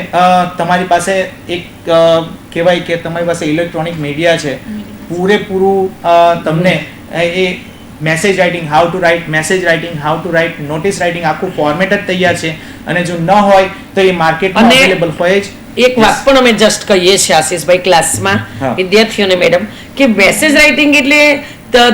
તમારી પાસે એક કહેવાય કે તમારી પાસે ઇલેક્ટ્રોનિક મીડિયા છે, પૂરેપૂરું તમને એ message writing, how to write message writing, how to write notice writing, આખું ફોર્મેટ જ તૈયાર છે. અને જો ન હોય તો એ માર્કેટમાં અને અવેલેબલ હોય જ. એક વાત પણ અમે જસ્ટ કહીએ છીએ આશીષભાઈ ક્લાસમાં હા. વિદ્યાર્થીઓને મેડમ કે મેસેજ રાઇટિંગ એટલે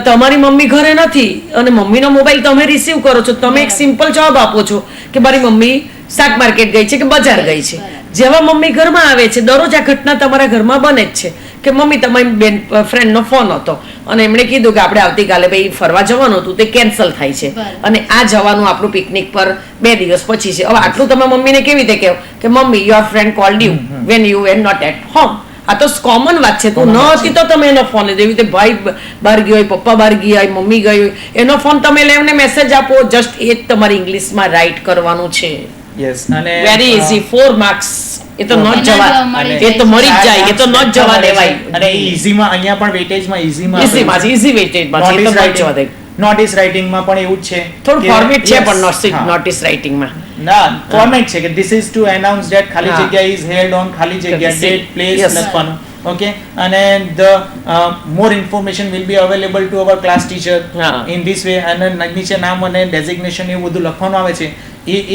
તમારી મમ્મી ઘરે નથી અને મમ્મીનો મોબાઈલ તમે રિસીવ કરો છો, તમે એક સિમ્પલ જવાબ આપો છો કે મારી મમ્મી શાક માર્કેટ ગઈ છે કે બજાર ગઈ છે. જેવા મમ્મી ઘરમાં આવે છે, દરરોજ આ ઘટના તમારા ઘરમાં બને જ છે કે મમ્મી તમારી બેન ફ્રેન્ડનો ફોન હતો અને એમણે કીધું કે આપણે આવતીકાલે ભાઈ ફરવા જવાનું હતું, તે કેન્સલ થાય છે અને આ જવાનું આપણું પિકનિક પર 2 દિવસ પછી છે. હવે આટલું તમે મમ્મીને કેવી રીતે કહો કે mummy your friend called you when you were not at home. આ તો કોમન વાત છે. તું ન હતી તો તમે એનો ફોન લીધો. એવી રીતે ભાઈ બહાર ગયો હોય, પપ્પા બહાર ગયા હોય, મમ્મી ગઈ હોય, એનો ફોન તમે લઈને મેસેજ આપો. જસ્ટ એ જ તમારે ઇંગ્લિશમાં રાઇટ કરવાનું છે. યસ. અને વેરી ઇઝી. 4 માર્ક્સ. એ તો ન જવા, એ તો મળી જ જાય, એ તો ન જવા દેવાય. અને ઈઝીમાં અહીંયા પણ વેટેજમાં ઈઝીમાં ઈઝી વેટેજમાં છે, એ તો ન જવા દે. નોટિસ રાઇટિંગમાં પણ એવું જ છે. થોડું કે ફોર્મેટ છે yes, પણ હા. નોટિસ રાઇટિંગમાં ના ફોર્મેટ છે કે this is to announce that ખાલી હા. જગ્યા ઇઝ હેલ્ડ ઓન ખાલી જગ્યા ડેટ પ્લેસ Yes. લખવાનું. ઓકે. અને the more information will be available to our class teacher હા. In this way. અને નીચે નામ અને ડેઝિગ્નેશન એવું બધું લખવાનું આવે છે.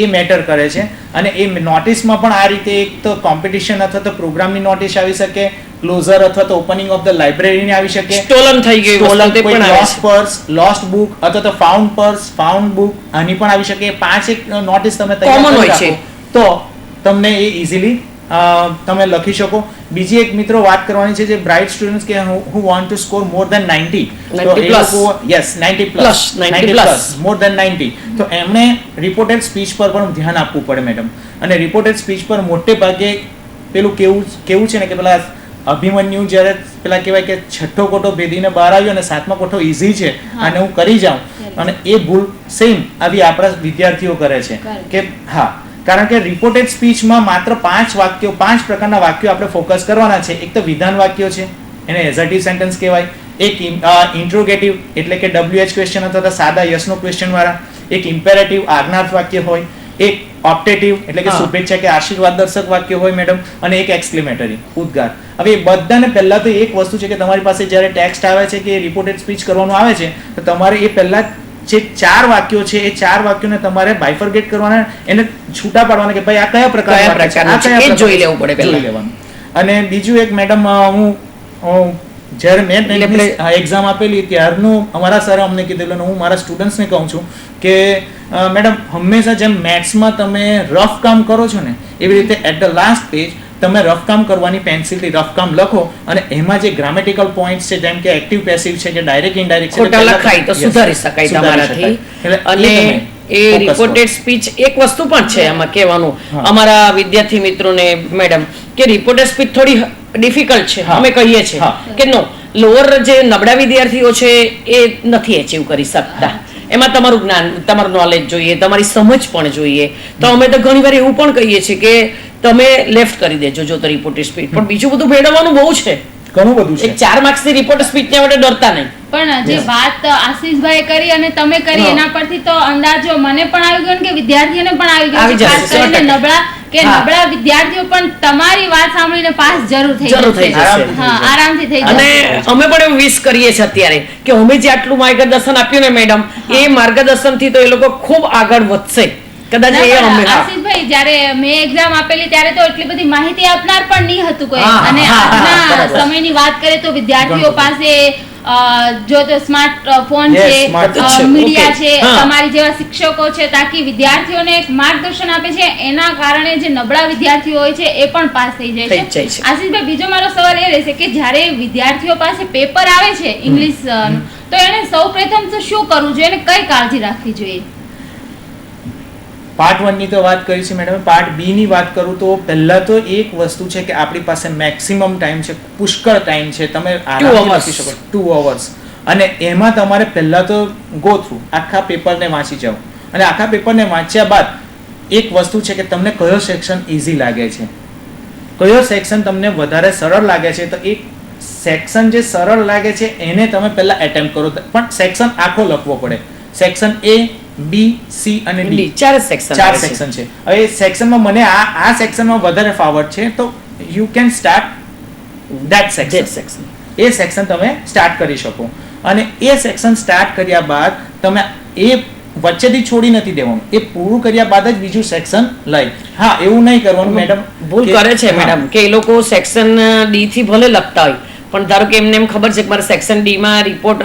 એ મેટર કરે છે. અને એ નોટિસમાં પણ આ રીતે એક તો કોમ્પિટિશન અથવા તો પ્રોગ્રામની નોટિસ આવી શકે, ક્લોઝર અથવા તો ઓપનિંગ ઓફ ધ લાઇબ્રેરીની આવી શકે, સ્ટોલન થઈ ગઈ વસ્તુ તે પણ આવે લોસ્ટ છે. પર્સ, લોસ્ટ બુક અથવા તો ફાઉન્ડ પર્સ, ફાઉન્ડ બુક આની પણ આવી શકે. 5 એક નોટિસ તમે તૈયાર Common કરી હોય છે. રાખો તો તમને એ ઇઝીલી તમે લખી શકો. બીજી એક મિત્રો વાત કરવાની છે જે બ્રાઇટ સ્ટુડન્ટ્સ કે who want to score more than 90 90 plus. Yes 90 Plus, 90 plus. more than 90 તો એમણે રિપોર્ટેડ સ્પીચ પર પણ ધ્યાન આપવું પડે મેડમ. અને રિપોર્ટેડ સ્પીચ પર મોટે ભાગે પેલું કેવું છે ને કે પેલા અભિમન્યુ જ્યારે પેલા કહેવાય કે છઠ્ઠો કોઠો ભેદીને બહાર આવ્યો અને 7મો કોઠો ઈઝી છે અને હું કરી જાઉં, અને એ ભૂલ સેમ આવી આપણા વિદ્યાર્થીઓ કરે છે કે હા. કારણ કે રિપોર્ટેડ સ્પીચમાં માત્ર 5 પ્રકારના વાક્યો આપણે ફોકસ કરવાના છે. એક તો વિધાન વાક્યો છે, એને એઝર્ટિવ સેન્ટેન્સ કહેવાય. એક ઇન્ટ્રોગેટિવ એટલે કે WH ક્વેશ્ચન અથવા તો સાદા યસનો ક્વેશ્ચન વાળા. એક ઇમ્પેરેટિવ આજ્ઞાર્થ વાક્ય હોય. એક ઓપ્ટેટિવ એટલે કે શુભેચ્છા કે આશીર્વાદ દર્શક વાક્ય હોય મેડમ. અને એક એક્સક્લેમેટરી ઉદ્ગાર. હવે એ બધાને પહેલા તો એક વસ્તુ છે કે તમારી પાસે જ્યારે ટેક્સ્ટ આવે છે કે રિપોર્ટેડ સ્પીચ કરવાનું આવે છે તો તમારે એ પહેલા જે 4 વાક્યો છે એ 4 વાક્યોને તમારે બાયફર્ગેટ કરવાના, એને છૂટા પાડવાના કે ભાઈ આ કયા પ્રકારનું છે એ જોઈ લેવું પડે પહેલા. લેવાનું. અને બીજું એક મેડમ હું જ્યારે મેં એક્ઝામ આપેલી ત્યારનું અમારા સરે અમને કીધેલું, હું મારા સ્ટુડન્ટ્સને કહું છું કે મેડમ હંમેશા જેમ મેથ્સમાં તમે રફ કામ કરો છો ને એવી રીતે એટ ધ લાસ્ટ પેજ તમે રફ કામ કરવાની પેન્સિલથી રફ કામ લખો અને એમાં જે ગ્રામેટિકલ પોઈન્ટ્સ છે જેમ કે એક્ટિવ પેસિવ છે કે ડાયરેક્ટ ઇનડાયરેક્ટ છે ખોટા લખાય તો સુધારી શકાય તમારાથી. અને એ રિપોર્ટેડ સ્પીચ એક વસ્તુ પણ છે એમાં કહેવાનું અમારા વિદ્યાર્થી મિત્રોને મેડમ કે રિપોર્ટેડ સ્પીચ થોડી ડિફિકલ્ટ છે. અમે કહીએ છીએ કે નો, લોઅર જે નબળા વિદ્યાર્થીઓ છે એ નથી અચીવ કરી શકતા. એમાં તમારું જ્ઞાન, તમારું નોલેજ જોઈએ, તમારી સમજ પણ જોઈએ. તો અમે તો ઘણી વાર એવું પણ કહીએ છીએ કે તમે લેફ્ટ કરી દેજો જો તો રિપોર્ટેડ સ્પીચ. પણ બીજું બધું મેળવવાનું બહુ છે, ઘણું બધું છે. 4 માર્ક્સની રિપોર્ટેડ સ્પીચને માટે ડરતા નહીં. પણ જે વાત આશીષભાઈ કરી અને તમે કરી એના પરથી તો અંદાજો મને પણ આવી ગયો ને કે વિદ્યાર્થીઓને પણ આવી ગયો છે. ખાસ કરીને નબળા વિદ્યાર્થીઓ પણ તમારી વાત સાંભળીને પાસ જરૂર થઈ જશે. હા, આરામથી થઈ જશે. અને અમે પણ એવું વિશ કરીએ છીએ અત્યારે કે અમે જે આટલું માર્ગદર્શન આપ્યું ને મેડમ, એ માર્ગદર્શનથી તો એ લોકો ખૂબ આગળ વધશે. કદાચ એ અમે આશીષભાઈ જ્યારે મેં એક્ઝામ આપેલી ત્યારે તો એટલી બધી માહિતી આપનાર પણ નહીં હતું કોઈ. અને આજના સમયની વાત કરીએ તો વિદ્યાર્થીઓ પાસે જો તો સ્માર્ટ ફોન છે, મીડિયા છે, તમારી જેવા શિક્ષકો છે, તાકી વિદ્યાર્થીઓને એક માર્ગદર્શન આપે છે. એના કારણે જે નબળા વિદ્યાર્થીઓ હોય છે એ પણ પાસ થઈ જાય છે. આશીષભાઈ, બીજો મારો સવાલ એ રહેશે કે જ્યારે વિદ્યાર્થીઓ પાસે પેપર આવે છે ઇંગ્લિશ, તો એને સૌપ્રથમ તો શું કરવું જોઈએ અને કઈ કાળજી રાખવી જોઈએ? પાર્ટ 1 ની તો વાત કરી છે મેડમ. પાર્ટ 2 ની વાત કરું તો પહેલા તો એક વસ્તુ છે કે આપણી પાસે મેક્સિમમ ટાઈમ છે, પુષ્કળ ટાઈમ છે. તમે આરામથી લખી શકો 2 hours. અને એમાં તમારે પહેલા તો ગો થ્રુ આખા પેપરને વાંચી જાઓ. અને આખા પેપરને વાંચ્યા બાદ એક વસ્તુ છે કે તમને કયો સેક્શન ઈઝી લાગે છે, કયો સેક્શન તમને વધારે સરળ લાગે છે. તો એક સેક્શન જે સરળ લાગે છે એને તમે પહેલા એટેમ્પ્ટ કરો. પણ સેક્શન આખો લખવો પડે. સેક્શન A, B, C અને D 4 સેક્શન છે. હવે સેક્શનમાં મને આ સેક્શનમાં વધારે ફાવટ છે તો you can start that section. A section તમે સ્ટાર્ટ કરી શકો. અને એ સેક્શન સ્ટાર્ટ કર્યા બાદ તમે એ વચ્ચેથી છોડી નથી દેવાનું, એ પૂરું કર્યા બાદ જ બીજું સેક્શન લઈ. હા, એવું નહીં કરવાનું મેડમ. ભૂલ કરે છે મેડમ કે એ લોકો સેક્શન ડી થી ભલે લખતા હોય, પણ ધારો કે એમને એમ ખબર છે કે મારે સેક્શન ડી માં રિપોર્ટ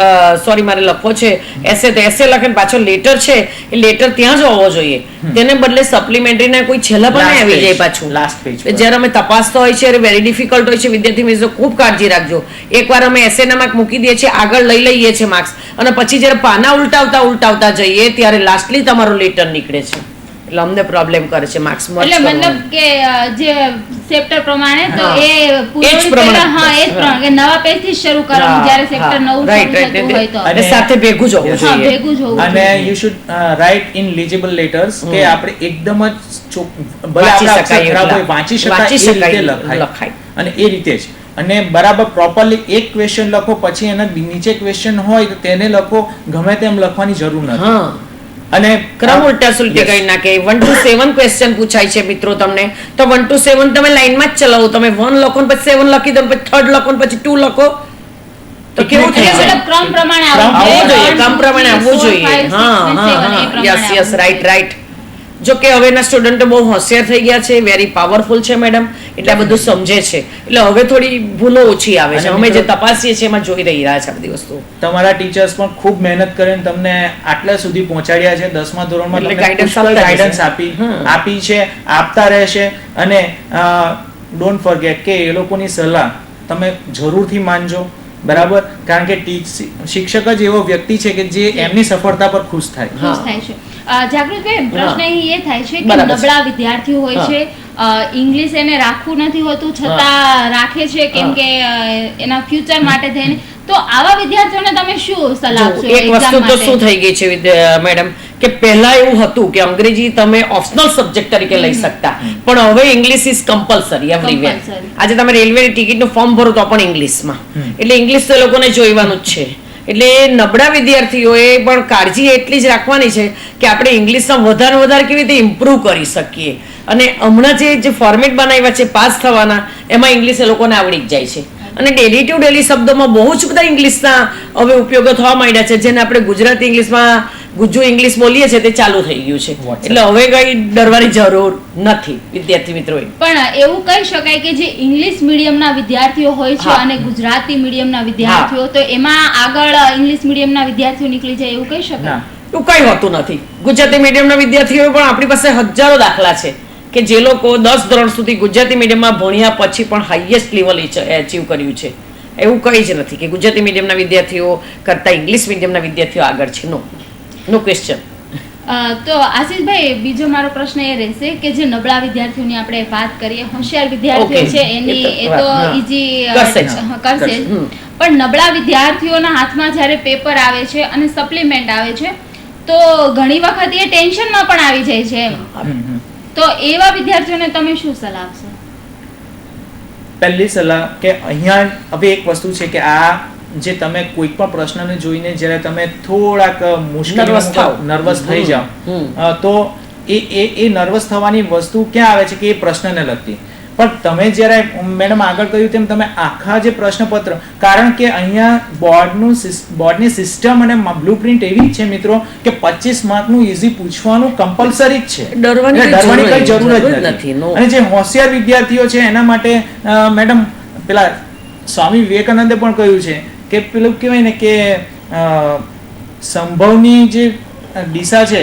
મારે લખવો છે એસે, તો એસે લખે પાછો લેટર છે એ લેટર ત્યાં જ હોવો જોઈએ, તેને બદલે સપ્લિમેન્ટરી ના કોઈ છેલ્લા પણ આવી જાય પાછું લાસ્ટ પેજ. જ્યારે અમે તપાસતા હોય છે વેરી ડિફિકલ્ટ હોય છે, વિદ્યાર્થી મિત્રો ખૂબ કાળજી રાખજો. એકવાર અમે એસે ના માર્ક મૂકી દઈએ છીએ, આગળ લઈ લઈએ છીએ માર્ક્સ, અને પછી જ્યારે પાના ઉલટાવતા જઈએ ત્યારે લાસ્ટલી તમારો લેટર નીકળે છે, એટલે અમને પ્રોબ્લેમ કરે છે માર્ક્સ એટલે મતલબ કે જે ચેપ્ટર પ્રમાણે તો હા. એ પૂરું એ જ પ્રમાણે. હા, એ જ પ્રમાણે કે નવા પેજ થી શરૂ કરવાનું હા, જ્યારે ચેપ્ટર હા. નવું Right, શરૂ right, થતું હોય તો. અને સાથે ભેગું જ હોવું હા, જોઈએ. ભેગું જ હોવું અને જોઈએ. You should write in legible letters, કે આપણે એકદમ જ ભલે વાંચી આપણા અક્ષર શકાય ખરાબ એટલા. હોય, વાંચી વાંચી શકાય એ શકાય રીતે લખાય. લખાય. અને એ રીતે જ, અને બરાબર પ્રોપરલી એક ક્વેશ્ચન લખો, પછી એના નીચે ક્વેશ્ચન હોય તો તેને લખો, ગમે તેમ લખવાની જરૂર નથી. હા, અને ક્રમ ઉલટા સુલટી Yes. કરી નાખે. 1 to 7 ક્વેશ્ચન પૂછાય છે મિત્રો તમને, તો 1 to 7 તમે લાઈનમાં જ ચલાવો. તમે 1 લખો ને પછી 7 લખી દો, પછી 3rd લખો ને પછી 2 લખો, તો કેવું થઈ એટલે જાય? મતલબ ક્રમ પ્રમાણે ક્રમ આવવું આવવું જોઈએ, જોઈએ. કામ પ્રમાણે આવવું જોઈએ. હા, યસ યસ, રાઈટ રાઈટ. જો કે હવેના સ્ટુડન્ટો બહુ હોશિયાર થઈ ગયા છે, વેરી પાવરફુલ છે મેડમ, એટલે આ બધું સમજે છે, એટલે હવે થોડી ભૂલો ઓછી આવે છે. અને અમે જે મિત્રો- તપાસીએ છીએ એમાં જોઈ રહ્યા છે આ બધી વસ્તુઓ. તમારા ટીચર્સ પણ ખૂબ મહેનત કરીને તમને આટલા સુધી પહોંચાડ્યા છે. 10મા ધોરણમાં એટલે તમને guidance પુષ્કળ આપતા guidance રહેશે. આપી હમ. આપી છે, આપતા રહેશે. અને ડોન્ટ ફોરગેટ કે એ લોકોની સલાહ તમે જરૂરથી માનજો, બરાબર? કારણ કે શિક્ષક જ એવો વ્યક્તિ છે કે જે એમની સફળતા પર ખુશ થાય. ખુશ થાય છે. જાગૃતભાઈ, પ્રશ્ન અહીં એ થાય છે કે બરાબર છે. નબળા વિદ્યાર્થીઓ હોય હા. છે, ઇંગ્લિશ એને રાખવું નથી હોતું છતાં રાખે છે કેમ હા. કે એના ફ્યુચર માટે થઈને, તો આવા વિદ્યાર્થીઓને તમે શું સલાહ આપશો એક વસ્તુ exam તો માટે? શું થઈ ગઈ છે મેડમ, કે પહેલા એવું હતું કે અંગ્રેજી તમે ઓપ્શનલ સબ્જેક્ટ તરીકે લઈ શકતા, પણ હવે English is compulsory everywhere. Compulsory. આજે તમે રેલવે ટિકિટનું ફોર્મ ભરો તો પણ ઇંગ્લિશમાં, એટલે ઇંગ્લિશ તો એ લોકોને જોઈવાનું જ છે. એટલે નબળા વિદ્યાર્થીઓએ પણ કાળજી એટલી જ રાખવાની છે કે આપણે ઇંગ્લિશમાં વધારે કેવી રીતે ઇમ્પ્રૂવ કરી શકીએ. અને હમણાં જે ફોર્મેટ બનાવ્યા છે પાસ થવાના, એમાં ઇંગ્લિશ એ લોકોને આવડી જ જાય છે. અને ડેલી ટુ ડેલી શબ્દોમાં બહુ જ બધા ઇંગ્લિશના હવે ઉપયોગો થવા માંડ્યા છે, જેને આપણે ગુજરાતી ઇંગ્લિશમાં ગુજ્જુ ઇંગ્લિશ બોલીએ છીએ તે ચાલુ થઈ ગયું છે. WhatsApp. એટલે હવે કઈ ડરવાની જરૂર નથી વિદ્યાર્થી મિત્રોએ. પણ એવું કહી શકાય કે જે ઇંગ્લિશ મીડિયમના વિદ્યાર્થીઓ હોય છે હા. અને ગુજરાતી મીડિયમના વિદ્યાર્થીઓ, તો એમાં આગળ ઇંગ્લિશ મીડિયમના વિદ્યાર્થીઓ નીકળી જાય એવું કહી શકાય? ના, એવું કઈ હોતું નથી. ગુજરાતી મીડિયમના વિદ્યાર્થીઓ પણ આપણી પાસે હજારો દાખલા છે કે જે લોકો 10 ધોરણ સુધી ગુજરાતી મીડિયમમાં ભણ્યા પછી પણ હાઈએસ્ટ લેવલ અચીવ કર્યું છે. એવું કઈ જ નથી કે ગુજરાતી મીડિયમના વિદ્યાર્થીઓ કરતા ઇંગ્લિશ મીડિયમના વિદ્યાર્થીઓ આગળ છે. નો ક્વેશ્ચન. તો આશીષભાઈ, બીજો મારો પ્રશ્ન એ રહેશે કે જે નબળા વિદ્યાર્થીઓની આપણે વાત કરીએ, હોશિયાર વિદ્યાર્થીઓ Okay. છે એની એ તો હા. ઈઝી કરશે જ. કરશે જ. હમ. પણ નબળા વિદ્યાર્થીઓના હાથમાં જ્યારે પેપર આવે છે અને સપ્લિમેન્ટ આવે છે, તો ઘણી વખત એ ટેન્શનમાં પણ આવી જાય છે એમ. તો એવા વિદ્યાર્થીઓને તમે શું સલાહ આપશો? પહેલી સલાહ કે અહીંયા હવે એક વસ્તુ છે કે આ જે તમે કોઈ પણ પ્રશ્નને જોઈને જ્યારે તમે થોડાક Nervous થાવ. નર્વસ થઈ જાઓ, તો એ નર્વસ થવાની વસ્તુ ક્યાં આવે છે કે એ પ્રશ્નને લગતી. પણ તમે જ્યારે મેડમ આગળ કહ્યું તેમ તમે આખા જે પ્રશ્નપત્ર, કારણ કે અહીંયા બોર્ડની સિસ્ટમ અને બ્લુપ્રિન્ટ એવી જ છે મિત્રો કે 25 માર્કનું ઈઝી પૂછવાનું કમ્પલસરી જ છે. ડરવાની એટલે ડરવાની કઈ કઈ જરૂર જ નથી. નથી. No. અને જે હોશિયાર વિદ્યાર્થીઓ છે એના માટે મેડમ પેલા સ્વામી વિવેકાનંદે પણ કહ્યું છે કે પેલું કહેવાય ને કે સંભવની જે દિશા છે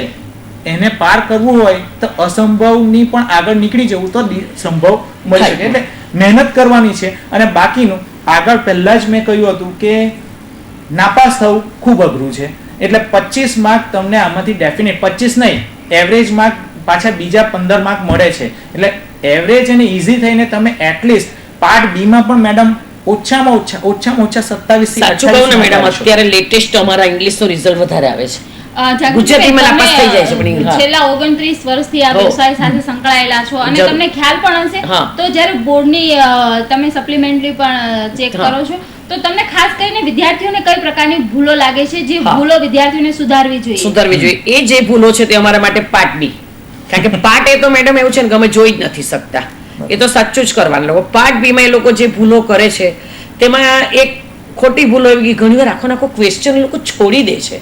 એને પાર કરવું હોય તો અસંભવની પણ આગળ નીકળી જવું તો સંભવ મળી શકે. એટલે મહેનત કરવાની છે. અને બાકીનું આગળ પહેલા જ મેં કહ્યું હતું કે નાપાસ થવું ખૂબ અઘરું છે. એટલે 25 માર્ક તમને આમાંથી ડેફિનેટ 25 નહીં, એવરેજ માર્ક પાછા બીજા 15 માર્ક મળે છે. એટલે એવરેજ અને ઈઝી થઈને તમે એટલીસ્ટ પાર્ટ બી માં પણ મેડમ ઓછામાં ઓછા 27 થી 28 સાચું કહું ને મેડમ, માર્ક આવશે. અત્યારે લેટેસ્ટ અમારા ઇંગ્લિશનું રિઝલ્ટ વધારે આવે છે. જાગૃતિભાઈ, ગુજરાતીમાં નાપાસ થઈ જાય છે તમે પણ હા. છેલ્લા 29 વર્ષથી આ હો. વ્યવસાય સાથે સંકળાયેલા છો અને જરૂર. તમને ખ્યાલ પણ હશે, હા. તો જ્યારે બોર્ડની તમે સપ્લિમેન્ટરી પણ ચેક હા. કરો છો, તો તમને ખાસ કરીને વિદ્યાર્થીઓને કઈ પ્રકારની ભૂલો લાગે છે જે હા. ભૂલો વિદ્યાર્થીઓને સુધારવી જોઈએ? સુધારવી જોઈએ. એ જે ભૂલો છે તે અમારા માટે પાર્ટ બી, કારણ કે પાર્ટ એ તો મેડમ એવું છે ને કે અમે જોઈ જ નથી શકતા, એ તો સાચું જ કરવાનું. લોકો પાર્ટ બી માં એ લોકો જે ભૂલો કરે છે તેમાં એક ખોટી ભૂલો એવી ઘણી વાર આખો ક્વેશ્ચન લોકો છોડી દે છે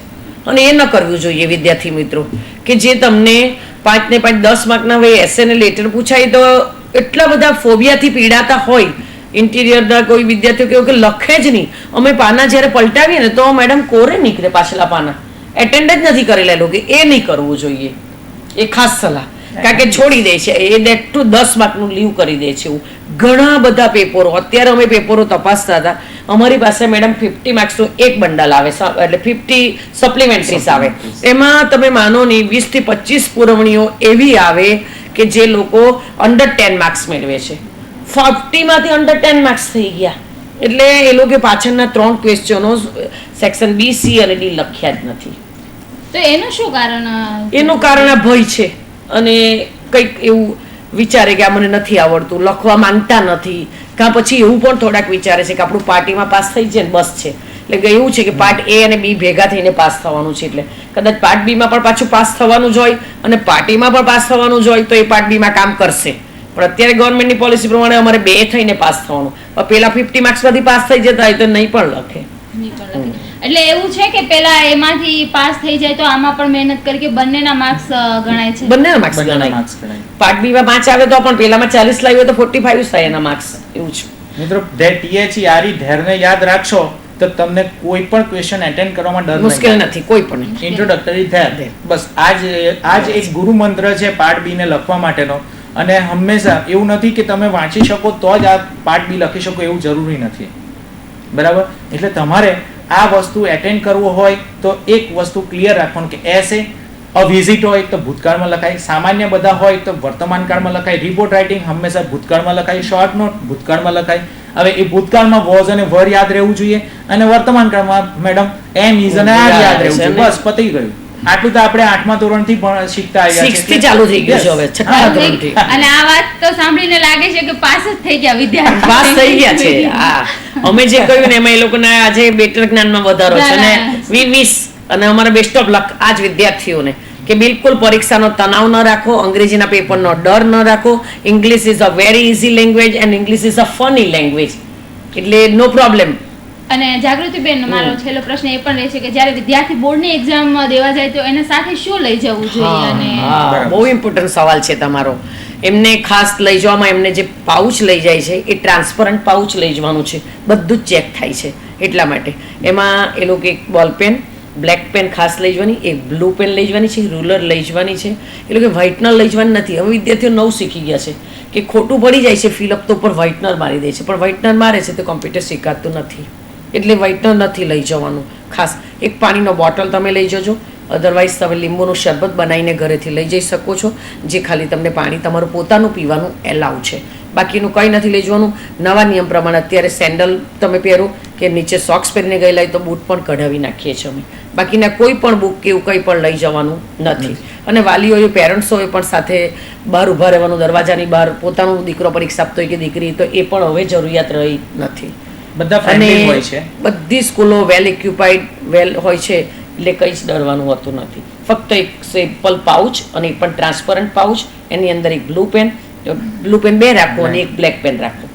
અને એ ન કરવું જોઈએ વિદ્યાર્થી મિત્રો કે જે તમને 5 ને 5 10 માર્કના હોય એસે ને લેટર પૂછાય તો એટલા બધા ફોબિયાથી પીડાતા હોય ઇન્ટિરિયરના કોઈ વિદ્યાર્થીઓ કેવું કે લખે જ નહીં. અમે પાના જ્યારે પલટાવીએ ને તો મેડમ કોરે નીકળે પાછલા પાના, એટેન્ડ જ નથી કરેલા લોકો. એ નહીં કરવું જોઈએ, એ ખાસ સલાહ. કારણ કે છોડી દે છે એ દેટ ટુ 10 માર્કનું લીવ કરી દે છે. એવું ઘણા બધા પેપરો અત્યારે અમે પેપરો તપાસતા હતા, અમારી પાસે મેડમ 50 માર્ક્સનું એક બંડલ આવે એટલે 50 સપ્લિમેન્ટરીઝ આવે. એમાં તમે માનો નહીં 20 થી 25 પુરવણીઓ એવી આવે કે જે લોકો અંડર 10 માર્ક્સ મેળવે છે. 50 માંથી અંડર 10 માર્ક્સ થઈ ગયા એટલે એ લોકો પાછળના 3 ક્વેશ્ચનો સેક્શન બી, સી અને ડી લખ્યા જ નથી. તો એનું શું કારણ? એનું કારણ આ ભય છે અને કંઈક એવું વિચારે કે આ મને નથી આવડતું, લખવા માંગતા નથી, કાં પછી એવું પણ થોડાક વિચારે છે કે આપણું પાર્ટીમાં પાસ થઈ જાય ને બસ છે. એટલે કે એવું છે કે પાર્ટ એ અને બી ભેગા થઈને પાસ થવાનું છે, એટલે કદાચ પાર્ટ બીમાં પણ પાછું પાસ થવાનું જ હોય અને પાર્ટીમાં પણ પાસ થવાનું જ હોય તો એ પાર્ટ બીમાં કામ કરશે. પણ અત્યારે ગવર્મેન્ટની પોલિસી પ્રમાણે અમારે 2 થઈને પાસ થવાનું. પેલા 50 માર્ક્સમાંથી પાસ થઈ જતા હોય તો નહીં પણ લખે. એટલે એવું છે કે પેલા એમાંથી પાસ થઈ જાય તો આમાં પણ મહેનત કરી કે બંનેના માર્ક્સ ગણાય છે. બંનેના માર્ક્સ ગણાય. પાર્ટ બી માં 5 આવે તો પણ પેલામાં 40 લાવ્યો તો 45 થાય એના માર્ક્સ. એવું છે મિત્રો. THERE ધૈર્યને યાદ રાખશો તો તમને કોઈ પણ ક્વેશ્ચન એટેન્ડ કરવામાં ડર મુશ્કેલ નથી કોઈ પણ. ઇન્ટ્રોડક્ટરી ધૈર્ય, બસ આજ એક ગુરુ મંત્ર છે પાર્ટ બી ને લખવા માટેનો. અને હંમેશા એવું નથી કે તમે વાંચી શકો તો જ આ પાર્ટ બી લખી શકો, એવું જરૂરી નથી. બરાબર? એટલે તમારે આ વસ્તુ એટેન્ડ કરવો હોય તો એક વસ્તુ ક્લિયર રાખવાનું કે એસે અવિઝિટ હોય તો ભૂતકાળમાં લખાય, સામાન્ય બધા હોય તો વર્તમાન કાળમાં લખાય, રિપોર્ટ રાઇટિંગ હંમેશા ભૂતકાળમાં લખાય, શોર્ટ નોટ ભૂતકાળમાં લખાય. હવે એ ભૂતકાળમાં વોઝ અને વર યાદ રહેવું જોઈએ અને વર્તમાન કાળમાં મેડમ એમ ઇઝ અને આર યાદ રહેવું જોઈએ. બસ પતી ગયું. આટલું તો આપણે 8મા ધોરણથી શીખતા આવ્યા છીએ. 6 થી ચાલુ થઈ ગયું છે હવે 6મા ધોરણથી. અને આ વાત તો સાંભળીને લાગે છે કે પાસ જ થઈ ગયા વિદ્યાર્થી. પાસ થઈ ગયા છે. હા, અમે જે કહ્યું ને એમાં એ લોકોના આજે બેટર જ્ઞાનમાં વધારો છે અને વી વિશ અને અમારા બેસ્ટ ઓફ લક આ જ વિદ્યાર્થીઓને કે બિલકુલ પરીક્ષાનો તણાવ ન રાખો, અંગ્રેજીના પેપરનો ડર ન રાખો. English is a very easy language and English is a funny language, એટલે નો પ્રોબ્લેમ. અને જાગૃતિબેન, મારો છેલ્લો પ્રશ્ન એ પણ રહે છે કે જ્યારે વિદ્યાર્થી બોર્ડની એક્ઝામ દેવા જાય તો એને સાથે શું લઈ જવું જોઈએ? અને બહુ ઇમ્પોર્ટન્ટ સવાલ છે તમારો. એમને ખાસ લઈ જવામાં એમને જે પાઉચ લઈ જાય છે એ ટ્રાન્સપરન્ટ પાઉચ લઈ જવાનું છે, બધું જ ચેક થાય છે એટલા માટે. એમાં એ લોકો એક બોલ પેન, બ્લેક પેન ખાસ લઈ જવાની, એક બ્લુ પેન લઈ જવાની છે, રૂલર લઈ જવાની છે. એ લોકો વ્હાઇટનર લઈ જવાની નથી. હવે વિદ્યાર્થીઓ નવું શીખી ગયા છે કે ખોટું પડી જાય છે ફિલઅપ તો ઉપર વ્હાઇટનર મારી દે છે, પણ વ્હાઇટનર મારે છે તો કોમ્પ્યુટર શીખાતું નથી, એટલે વ્હાઇટનર નથી લઈ જવાનું. ખાસ એક પાણીનો બોટલ તમે લઈ જજો, અધરવાઇઝ તમે લીંબુનું શરબત બનાવીને ઘરેથી લઈ જઈ શકો છો, જે ખાલી તમને પાણી તમારું પોતાનું પીવાનું એલાઉ છે. બાકીનું કંઈ નથી લઈ જવાનું. નવા નિયમ પ્રમાણે અત્યારે સેન્ડલ તમે પહેરો કે નીચે સોક્સ પહેરીને ગયેલા હોય તો બૂટ પણ કઢાવી નાખીએ છીએ અમે. બાકીના કોઈ પણ બુક કે એવું કંઈ પણ લઈ જવાનું નથી. અને વાલીઓએ પેરેન્ટ્સોએ પણ સાથે બહાર ઊભા રહેવાનું, દરવાજાની બહાર. પોતાનો દીકરો પરીક્ષા આપતો હોય કે દીકરી તો એ પણ હવે જરૂરિયાત રહી નથી. બધા ફ્રેન્ડલી હોય છે. બધી સ્કૂલો વેલ ઇક્વિપાઇડ વેલ હોય છે એટલે કંઈ જ ડરવાનું હોતું નથી. ફક્ત એક સિમ્પલ પાઉચ અને એ પણ ટ્રાન્સપરન્ટ પાઉચ, એની અંદર એક બ્લુ પેન 2 રાખો અને એક બ્લેક પેન રાખો,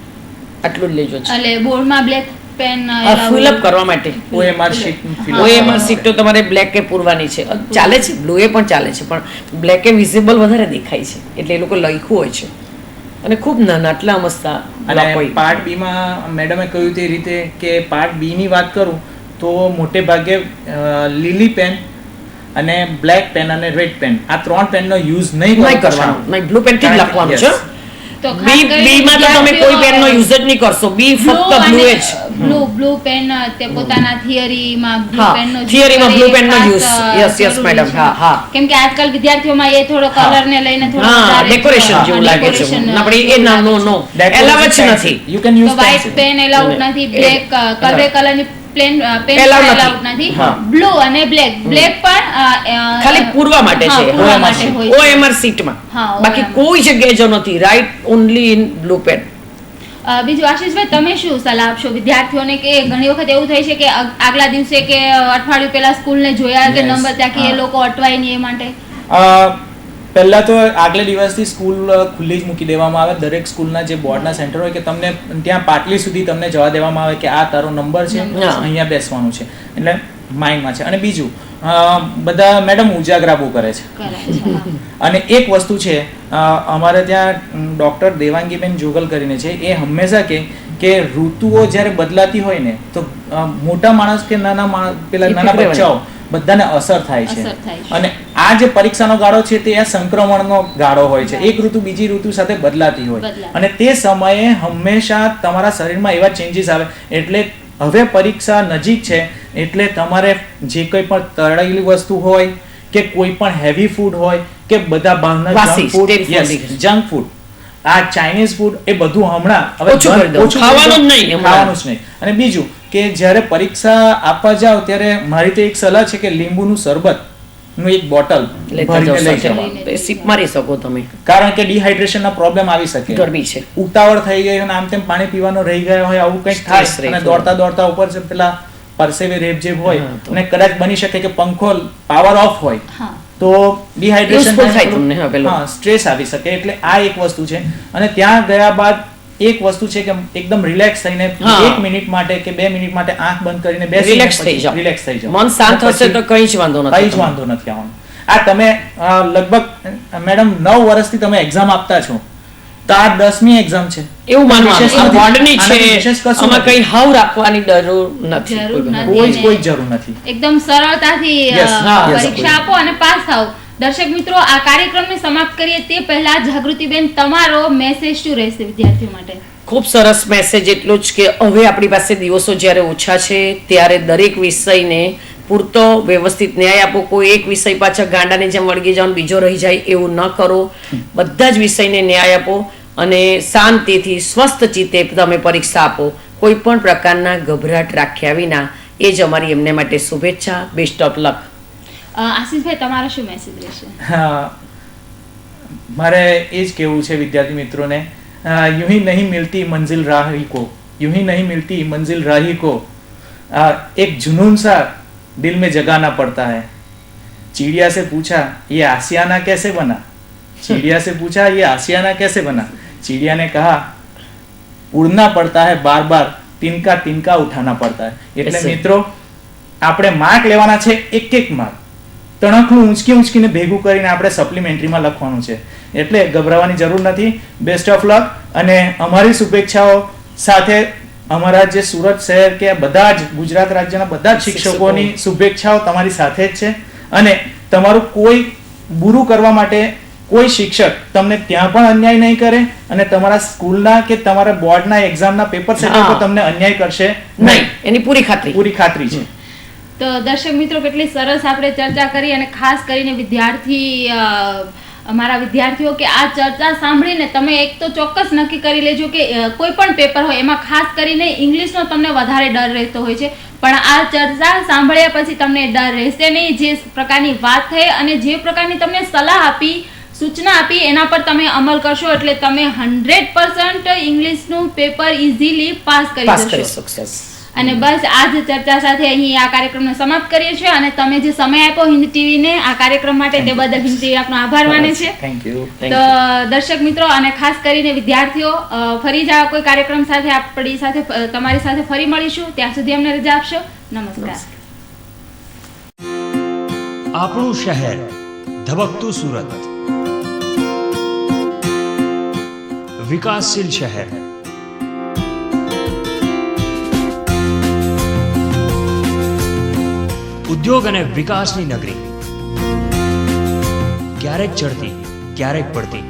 આટલું જ લેજો. એટલે બોર્ડમાં બ્લેક પેન ફિલ અપ કરવા માટે OMR શીટ તો તમારે બ્લેક એ પૂરવાની છે. ચાલે છે, બ્લુ એ પણ ચાલે છે, પણ બ્લેક એ વિઝિબલ વધારે દેખાય છે એટલે એ લોકો લખ્યું હોય છે અને ખૂબ નાના આટલા મસ્તા. અને પાર્ટ બી માં મેડમે કહ્યું તે રીતે કે પાર્ટ બી ની વાત કરું તો મોટે ભાગે લીલી પેન અને બ્લેક પેન અને રેડ પેન આ 3 પેનનો યુઝ નહીં કરવાનો. નહીં, બ્લુ પેન થી જ લખવાનું છે. બી માં તો તમે કોઈ પેનનો યુઝ જ નહીં કરશો. બી ફક્ત બ્લુ જ. બ્લુ પેન તે પોતાના થિયરીમાં બ્લુ પેનનો થિયરીમાં બ્લુ પેનનો યુઝ. Yes madam. હા, કેમ કે આજકાલ વિદ્યાર્થીઓમાં એ થોડો કલર ને લઈને થોડો ડેકોરેશન જેવું લાગે છે. આપણે એ નો એલાવ જ નથી. You can use white pen allowed નથી, બ્લેક કલરની પેન એલાઉડ નથી. બ્લુ અને બ્લેક પણ ખાલી પૂરવા માટે છે OMR શીટમાં. બાકી કોઈ જગ્યાએ જો નથી. Write only in blue pen. બીજું આશીષભાઈ, તમે શું સલાહ આપશો વિદ્યાર્થીઓને કે ઘણી વખત એવું થાય છે કે આગલા દિવસે કે અઠવાડિયું પહેલા સ્કૂલને જોયા કે નંબર ત્યાંથી એ લોકો અટવાય નહીં એ માટે? પહેલા તો આગલે દિવસથી સ્કૂલ ખુલ્લી જ મૂકી દેવામાં આવે. દરેક સ્કૂલના જે બોર્ડના સેન્ટર હોય કે તમને ત્યાં પાટલી સુધી તમને જવા દેવામાં આવે કે આ તારો નંબર છે, અહીંયા બેસવાનું છે, એટલે માઇન્ડમાં છે. અને બીજું બધા મેડમ ઉજાગરા બહુ કરે છે. અને એક વસ્તુ છે અમારે ત્યાં ડૉક્ટર દેવાંગીબેન જોગલ કરીને છે, એ હંમેશા કે ઋતુઓ જ્યારે બદલાતી હોય ને તો મોટા માણસ કે નાના બચ્ચાઓ બધાને અસર થાય છે. અને આ જે પરીક્ષાનો ગાળો છે તે આ સંક્રમણનો ગાળો હોય છે. એક ઋતુ બીજી ઋતુ સાથે બદલાતી હોય અને તે સમયે હંમેશા તમારા શરીરમાં એવા ચેન્જીસ આવે. એટલે હવે પરીક્ષા નજીક છે એટલે તમારે જે કોઈ પણ તળેલી વસ્તુ હોય કે કોઈ પણ હેવી ફૂડ હોય કે બધા બહારના જંક ફૂડ, આ ચાઇનીઝ ફૂડ, એ બધું હમણાં હવે ખાવાનું જ નહીં. અને બીજું કે જ્યારે પરીક્ષા આપવા જાઓ ત્યારે મારી તો એક સલાહ છે કે લીંબુનું શરબત નું એક બોટલ ભરીને લઈ જવાનું. સિપ મારી શકો તમે, કારણ કે ડિહાઇડ્રેશન ના પ્રોબ્લેમ આવી શકે. ગરમી છે, ઉતાવળ થઈ ગઈ અને આમ તેમ પાણી પીવાનો રહી ગયો હોય, આવું કંઈક થાય અને દોડતા ઉપર છે પેલા પરસેવે રેબજેબ હોય અને કદાચ બની શકે કે પંખો પાવર ઓફ હોય તો ડિહાઇડ્રેશન થાય, તમને સ્ટ્રેસ આવી શકે. એટલે આ એક વસ્તુ છે. અને ત્યાં ગયા બાદ એક વસ્તુ છે કે એકદમ રિલેક્સ થઈને 1 મિનિટ માટે કે 2 મિનિટ માટે આંખ બંધ કરીને બેસી રિલેક્સ થઈ જાઓ. મન શાંત થશે તો કંઈ જ વાંધો નથી, કંઈ જ વાંધો નથી આવવાનો. આ તમે લગભગ મેડમ 9 વર્ષથી તમે એક્ઝામ આપતા છો તો આ 10મી એક્ઝામ છે એવું માનવાનું. બોર્ડની છે, આમાં કંઈ હાવ રાખવાની જરૂર નથી, કોઈ જરૂર નથી. એકદમ સરળતાથી પરીક્ષા આપો અને પાસ થાઓ. દર્શક મિત્રો, આ કાર્યક્રમને સમાપ્ત કરીએ તે પહેલા જાગૃતિબેન, તમારો મેસેજ શું રહેશે વિદ્યાર્થીઓ માટે? ખૂબ સરસ મેસેજ એટલો જ કે હવે આપણી પાસે દિવસો જ્યારે ઓછા છે ત્યારે દરેક વિષયને પૂરતો વ્યવસ્થિત ન્યાય આપો. કોઈ એક વિષય પાછળ ગાંડાની જેમ વળગી જાઓ, બીજો રહી જાય એવું ન કરો. બધા જ વિષયને ન્યાય આપો અને શાંતિથી સ્વસ્થ ચિત્તે તમે પરીક્ષા આપો, કોઈ પણ પ્રકારના ગભરાટ રાખ્યા વિના. એ જ અમારી એમને માટે શુભેચ્છા. Best of luck. આશીષભાઈ, તમારો શું મેસેજ રહેશે? મારે એ જ કહેવું છે વિદ્યાર્થી મિત્રોને, यूं ही नहीं मिलती मंजिल राही को, यूं ही नहीं मिलती मंजिल राही को, एक जुनून सा दिल में जगाना पड़ता है. चिड़िया से पूछा ये आशियाना कैसे बना, चिड़िया से पूछा ये आशियाना कैसे बना, चिड़िया ने कहा उड़ना पड़ता है बार बार, तिनका तिनका उठाना पड़ता है. એટલે મિત્રો આપણે માર્ક લેવાના છે, એક માર્ક તણખલું ઊંચકીને ભેગું કરીને આપણે સપ્લિમેન્ટરીમાં લખવાનું છે. એટલે ગભરાવાની જરૂર નથી. Best of luck. અને અમારી શુભેચ્છાઓ સાથે અમારા જે સુરત શહેર કે બધા જ ગુજરાત રાજ્યના બધા જ શિક્ષકોની શુભેચ્છાઓ તમારી સાથે જ છે. અને તમારું કોઈ બુરું કરવા માટે કોઈ શિક્ષક તમને ત્યાં પણ અન્યાય નહીં કરે અને તમારા સ્કૂલના કે તમારા બોર્ડના એક્ઝામના પેપર સેટર પર તમને અન્યાય કરશે નહીં. એની પૂરી ખાતરી છે. તો દર્શક મિત્રો, કેટલી સરસ આપણે ચર્ચા કરી અને ખાસ કરીને અમારા વિદ્યાર્થીઓ કે આ ચર્ચા સાંભળીને તમે એક તો ચોક્કસ નક્કી કરી લેજો કે કોઈ પણ પેપર હોય એમાં ખાસ કરીને ઇંગ્લિશનો તમને વધારે ડર રહેતો હોય છે, પણ આ ચર્ચા સાંભળ્યા પછી તમને ડર રહેશે નહીં. જે પ્રકારની વાત થઈ અને જે પ્રકારની તમને સલાહ આપી, સૂચના આપી, એના પર તમે અમલ કરશો એટલે તમે 100% ઇંગ્લિશનું પેપર ઇઝીલી પાસ કરી શકશો. અને બસ આ જ ચર્ચા સાથે અહીં આ કાર્યક્રમને સમાપ્ત કરીએ છીએ. અને તમે જે સમય આપ્યો હિન્દ ટીવીને આ કાર્યક્રમ માટે તે બદલ હિન્દ ટીવી આપનો આભાર માને છે. તો દર્શક મિત્રો અને ખાસ કરીને વિદ્યાર્થીઓ, ફરી જ કોઈ કાર્યક્રમ સાથે આપણી સાથે તમારી સાથે ફરી મળીશું. ત્યાં સુધી અમને રજા આપશો. નમસ્કાર. આપણું શહેર, ધબકતું સુરત, વિકાસશીલ શહેર, ઉદ્યોગ અને વિકાસની નગરી, ક્યારેક ચડતી ક્યારેક પડતી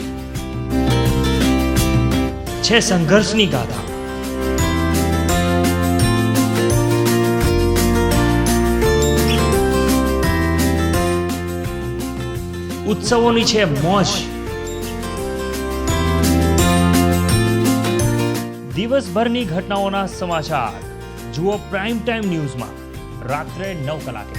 છે સંઘર્ષની ગાથા. ઉત્સવોની છે મોજ, દિવસભરની ઘટનાઓના સમાચાર જુઓ પ્રાઇમ ટાઈમ ન્યૂઝમાં રાત્રે 9 કલાકે.